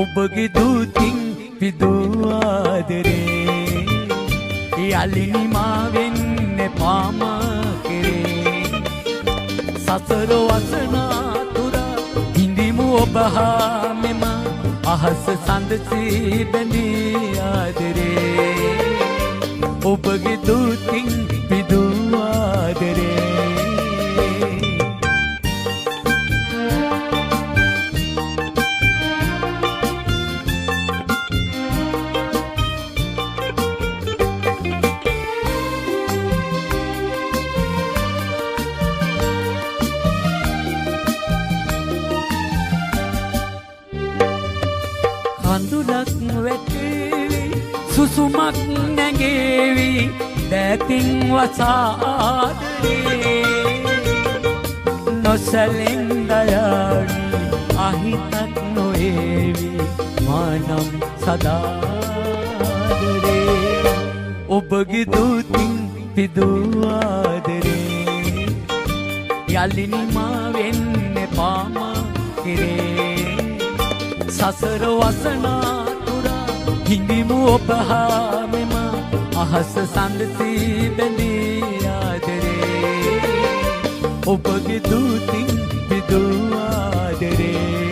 ඔබගේ දූතින් පිදූ ආදරේ යලිනි මා වෙන්නේ පාමා කෙරේ සසර වසනාතුරා හිඳිමු ඔබ හා මෙම අහස සඳසී බැඳී ආදරේ ඔබගේ දූතින් පිදූ ආදරේ කඳුලක් වැටේවි සුසුමක් නැගේවි දැතින් වසා ආදරේ නොසැලෙන් දයාවි අහිතක් නොඒවි මානම් සදාදරේ ඔබගේ දූතින් පිදූ ආදරේ යලිනි මා වෙන්නේ පාමා කෙරේ සසර වසනාතුරා හිඳිමු ඔබ හා මෙම අහස සඳසී බැඳී ආදරේ ඔබගේ දූතින් පිදූ ආදරේ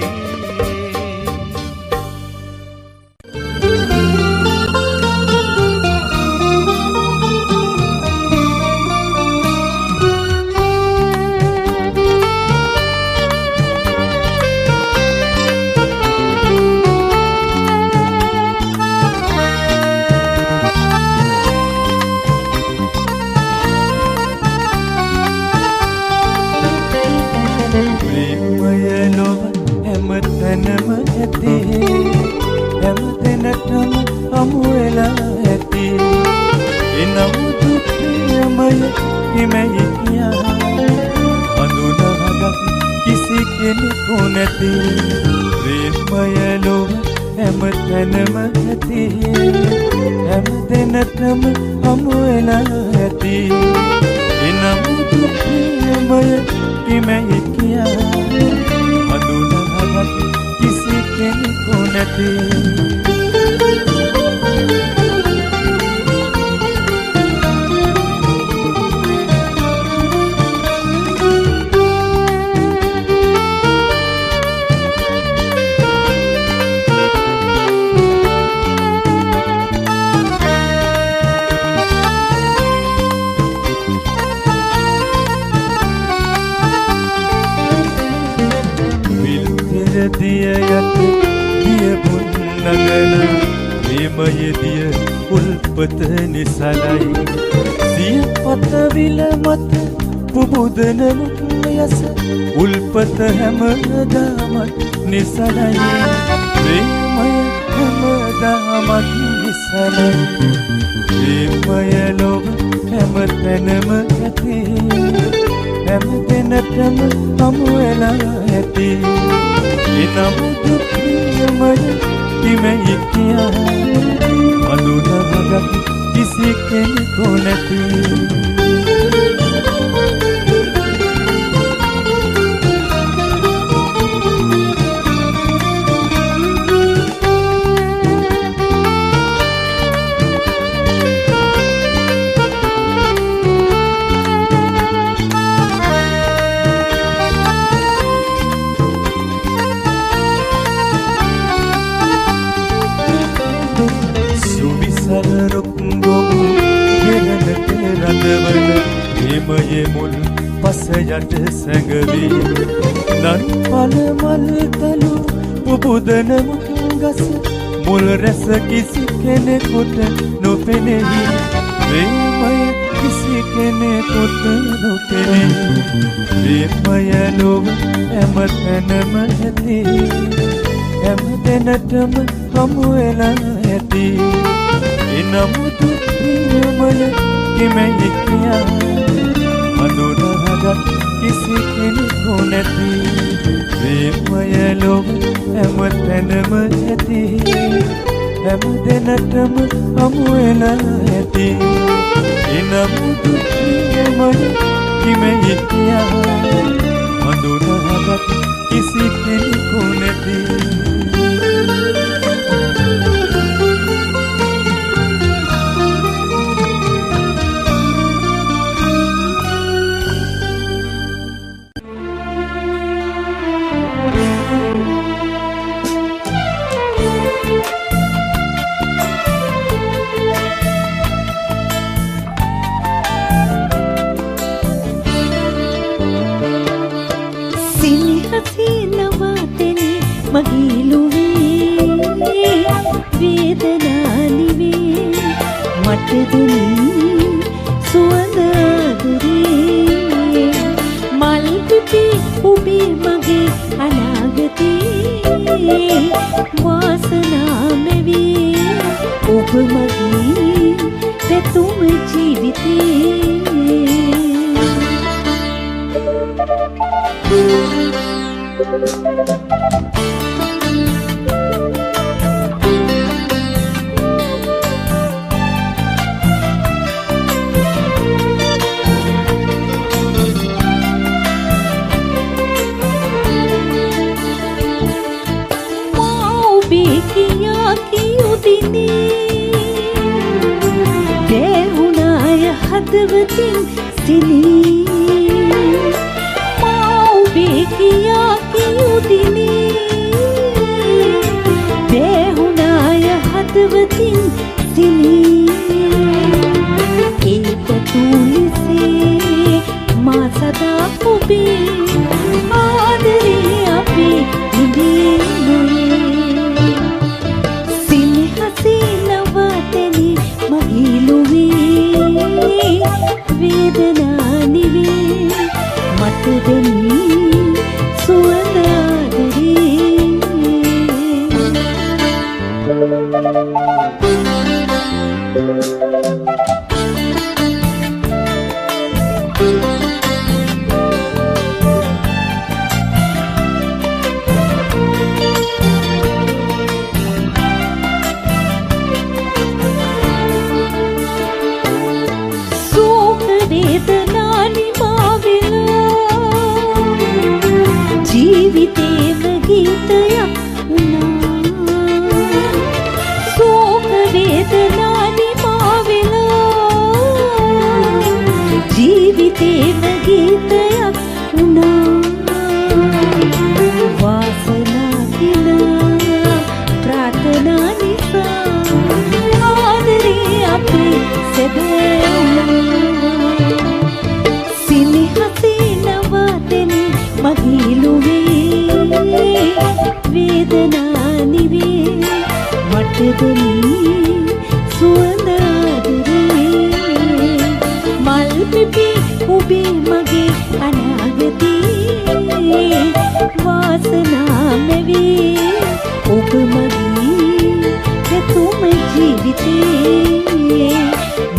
හැමතැනම ඇති හැමතැනටම හමු වෙලා ඇති එනමුදු ප්‍රියමය හිමැයි කියා හඳුනගත් කිසි කෙනෙකු නැති ප්‍රේමය ලොව හැමතැනම ඇති හැමතැනටම හමු වෙලා ඇති එනමුදු ප්‍රියමය හිමැයි කියා හඳුනගත් කිසි කෙනෙකු නැති දිය යට දිය පුන්නගන ප්‍රේමය දිය උල්පත නිසලයි සිය පතවිල මත පුබුදන මුයස උල්පත හැමදාමත් නිසලයි ප්‍රේමය හැමදාමත් නිසලයි ප්‍රේමය ලොව හැමතැනම ඇති හැම දිනටම හමු වෙලා ඇති එනම් දුක් ප්‍රියමය කිමෙයි කියා අඳුනගත් කිසි කෙනෙකු නැති මුල් පස යට සැඟවී නන් පල මල් තලු පුබුදන මුගස මුල් රැස කිසි කෙනෙකුට නොපෙනෙහි ප්‍රේමය කිසි කෙනෙකුට නොපෙනෙහි ප්‍රේමය ලොව හැමතැනම ඇති හැම දෙනටම හමු වෙලා ඇති එනමුදු ප්‍රියමය කිමෙයි කියා අඳුනගත් කිසි කෙනෙකු නැති ප්‍රේමය ලොව හැමතැනම ඇති හැම දෙනටම හමු වෙලා ඇති එනමුදු ප්‍රියමය කිමෙයි කියා අඳුනගත් කිසි කෙනෙකු නැති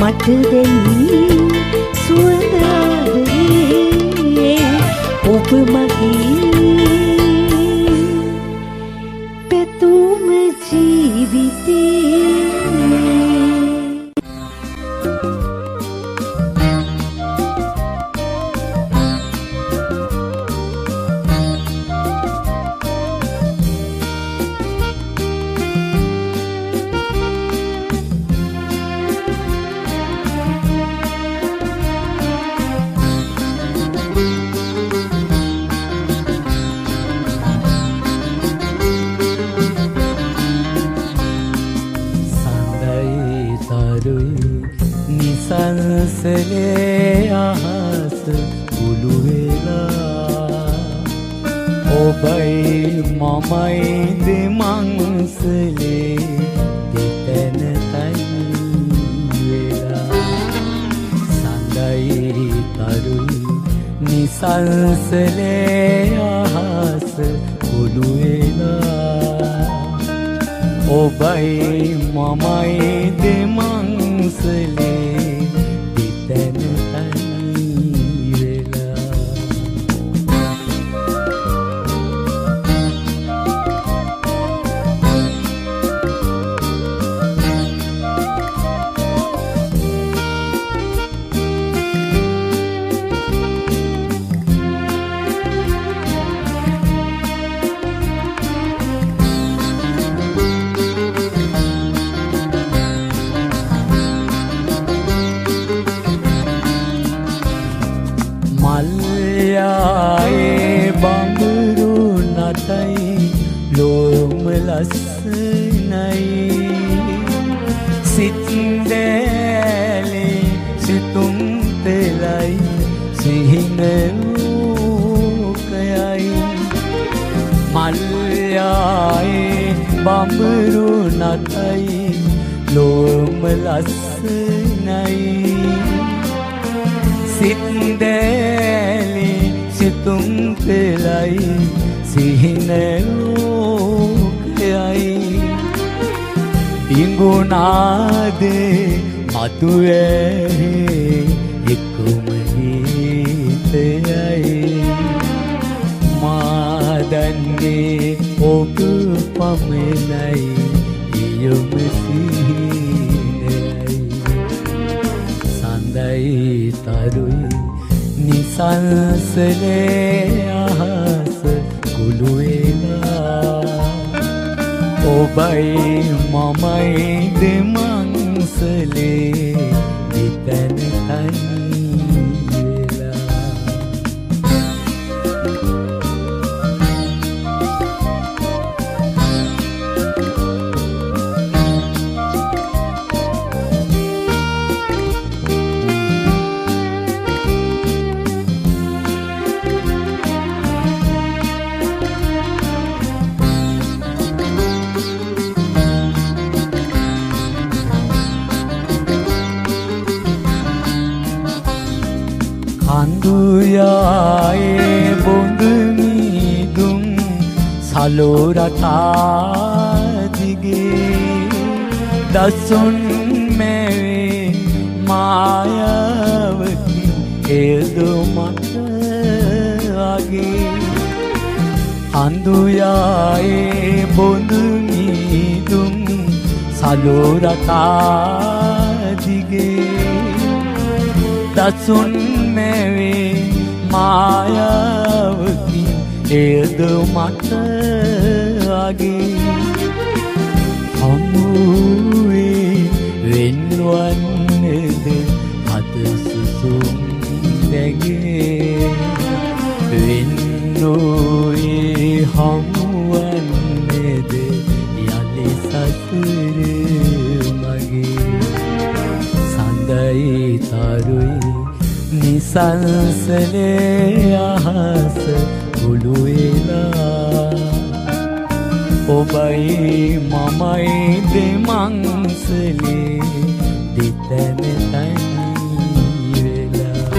මට දෙන්නේ සුවඳ ආදරේ කුළු වෙලා ඔබයි මමයි දෙමංසලේ දෙතැන තනි වෙලා සඳයි තරුයි නිසංසලේ අහස කුළු වෙලා ඔබයි මමයි දෙමංසලේ දෙතැන ලස්සනයි සිත්දෑලේ සිතුම් තෙලයි සිහිනලෝකයයි මල්යායේ බඹරු නටයි ලෝම ලස්සනයි සිත්දෑලේ සිතුම් තෙලයි සිහිනලෝකයයි ඉංගුනාදේ මතුවේ එක්කුම ගීතයයි මාදන්නේ ඔබ පමණයි ඉයොම සිහිනයයි සඳයි තරුයි නිසංසලේ අහස කුළු වෙලා ඔබයි මමයි දෙමංසලේ දෙතැන තනි වෙලා කඳුයායේ බොඳ මීදුම් සලෝරතා දිගේ දසුන් මැවේ මායාවකි එයද මට වගේ කඳුයායේ බොඳ මීදුම් සලෝරතා දිගේ දසුන් මැවේ මායාවකි එයද මට වගේ හමුවේ වෙන්වන්නේද අත සුසුම් නැගේ වෙන්නෝයේ හමුවන්නේද යලි සතුර මගේ සඳයි තරුයි නිසංසලේ අහස කුළු වෙලා ඔබයි මමයි දෙමංසලේ දෙතැන තනි වෙලා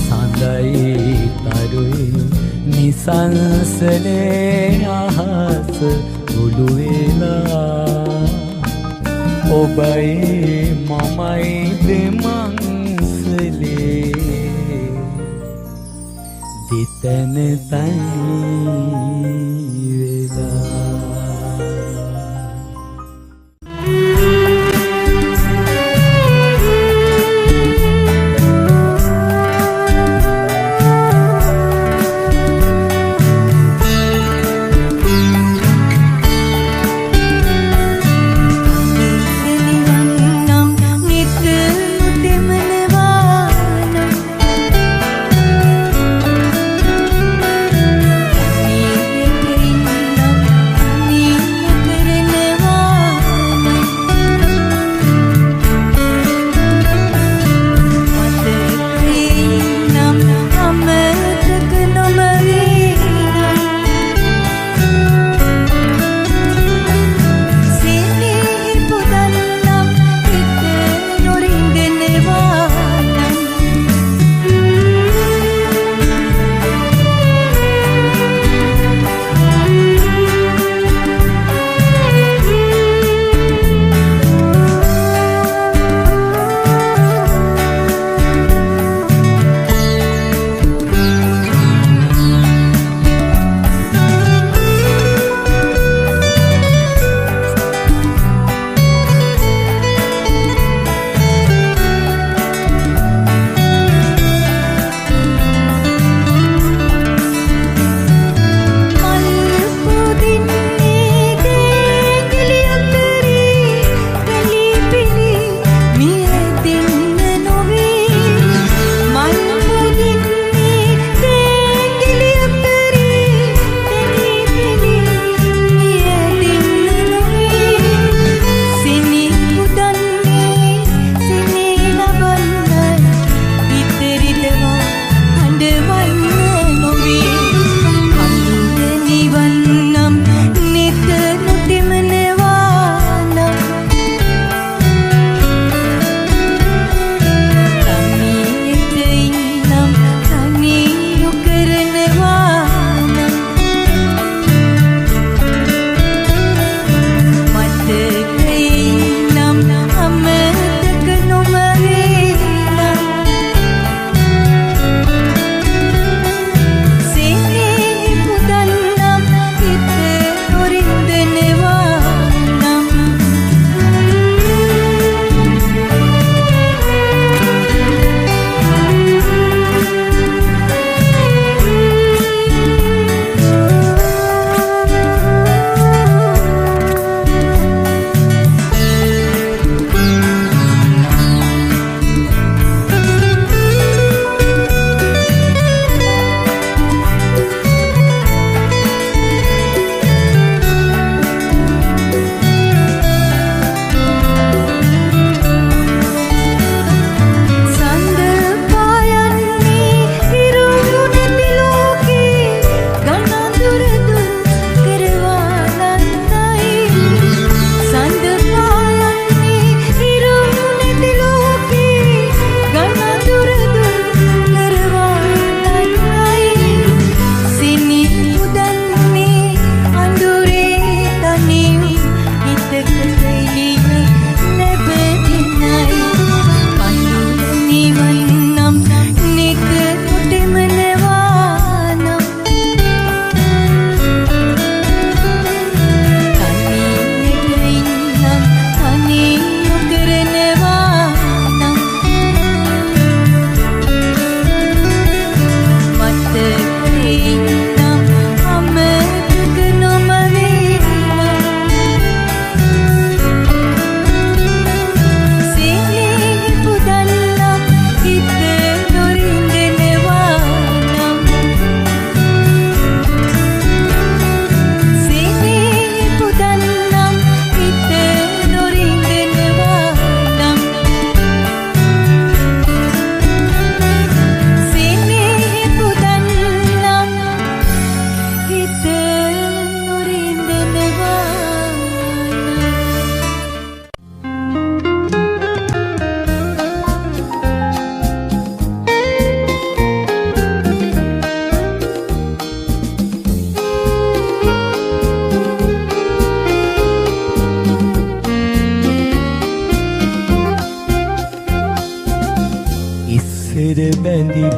සඳයි තරුයි නිසංසලේ අහස කුළු වෙලා ඔබයි මමයි දෙමංසලේ දෙතැන තනි වෙලා Ni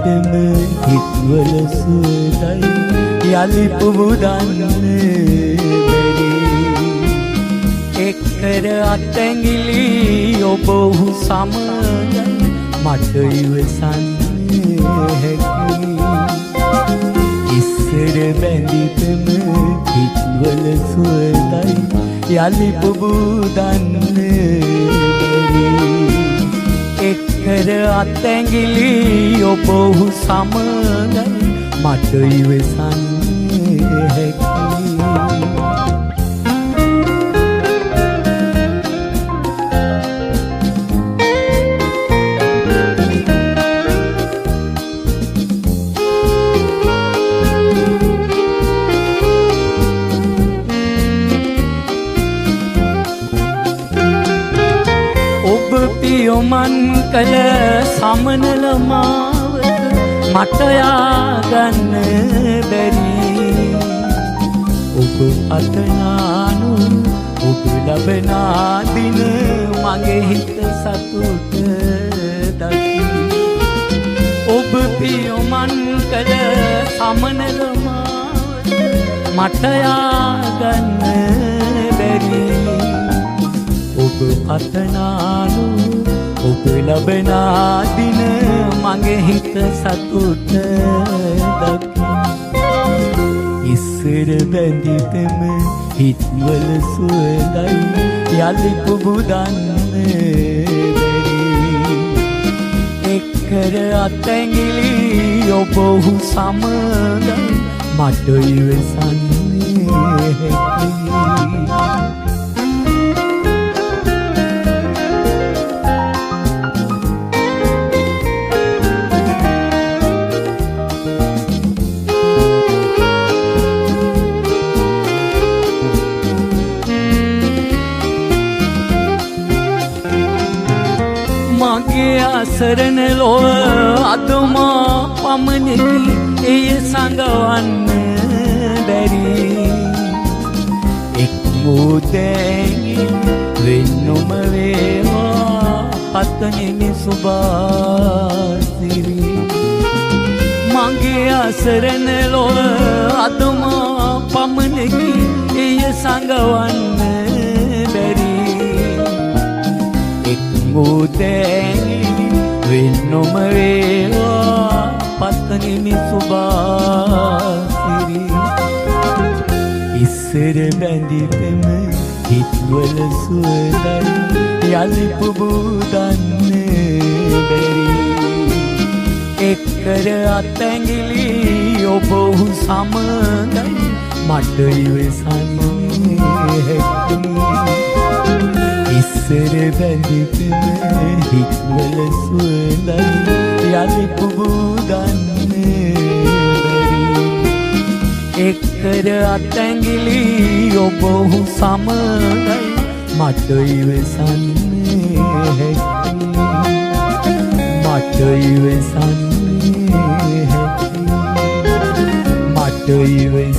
විටම හිත්වල සුවඳයි යලි පුබුදන්න බැරි එක්කර අත්ඇඟිලි ඔබ ඔහු සමගයි මට ඉවසන්න හැකි ඉස්සර බැඳිතම හිත්වල සුවඳයි යලි පුබුදන්න බැරි එක්කර අත්ඇඟිලි ඔබ ඔහු සමගයි මට ඉවසන්න හැකි පියොමන් කළ සමනල මාවත මට යාගන්න බැරි ඔබ අතනානු ඔබ ලබනා දින මගේ හිත සතුට දකි ඔබ පියොමන් කළ සමනල මාවත මට යාගන්න බැරි ඔබ අතනානු ඔබ ලබනා දින මගේ හිත සතුට දකි ඉස්සර බැඳිතම හිත්වල සුවඳයි යලි පුබුදන්න බැරි එක්කර අත්ඇඟිලි ඔබ ඔහු සමගයි මට ඉවසන්නේ හැකි මගේ අසරණ ලොව අදමා පමණකි එය සඟවන්න බැරි එක් මුදැයි වෙන්නොම වේවා පතනෙමි සුභාසිරි මගේ අසරණ ලොව අදමා පමණකි එය සඟවන්න බැරි මුදැයි වෙන්නොම වේවා පතනෙමි සුභාසිරි ඉස්සර බැඳිතම හිත්වල සුවඳයි යලි පුබුදන්න බැරි එක්කර අත්ඇඟිලි ඔබ ඔහු සමගයි මට ඉවසන්නේ හැකි ඉස්සර බැඳිතම හිත්වල සුවඳයි යලි පුබුදන්න බැරි එක්කර අත්ඇඟිලි ඔබ ඔහු සමගයි මට ඉවසන්නේ හැකි මට ඉවසන්නේ හැකි මට ඉවසන්නේ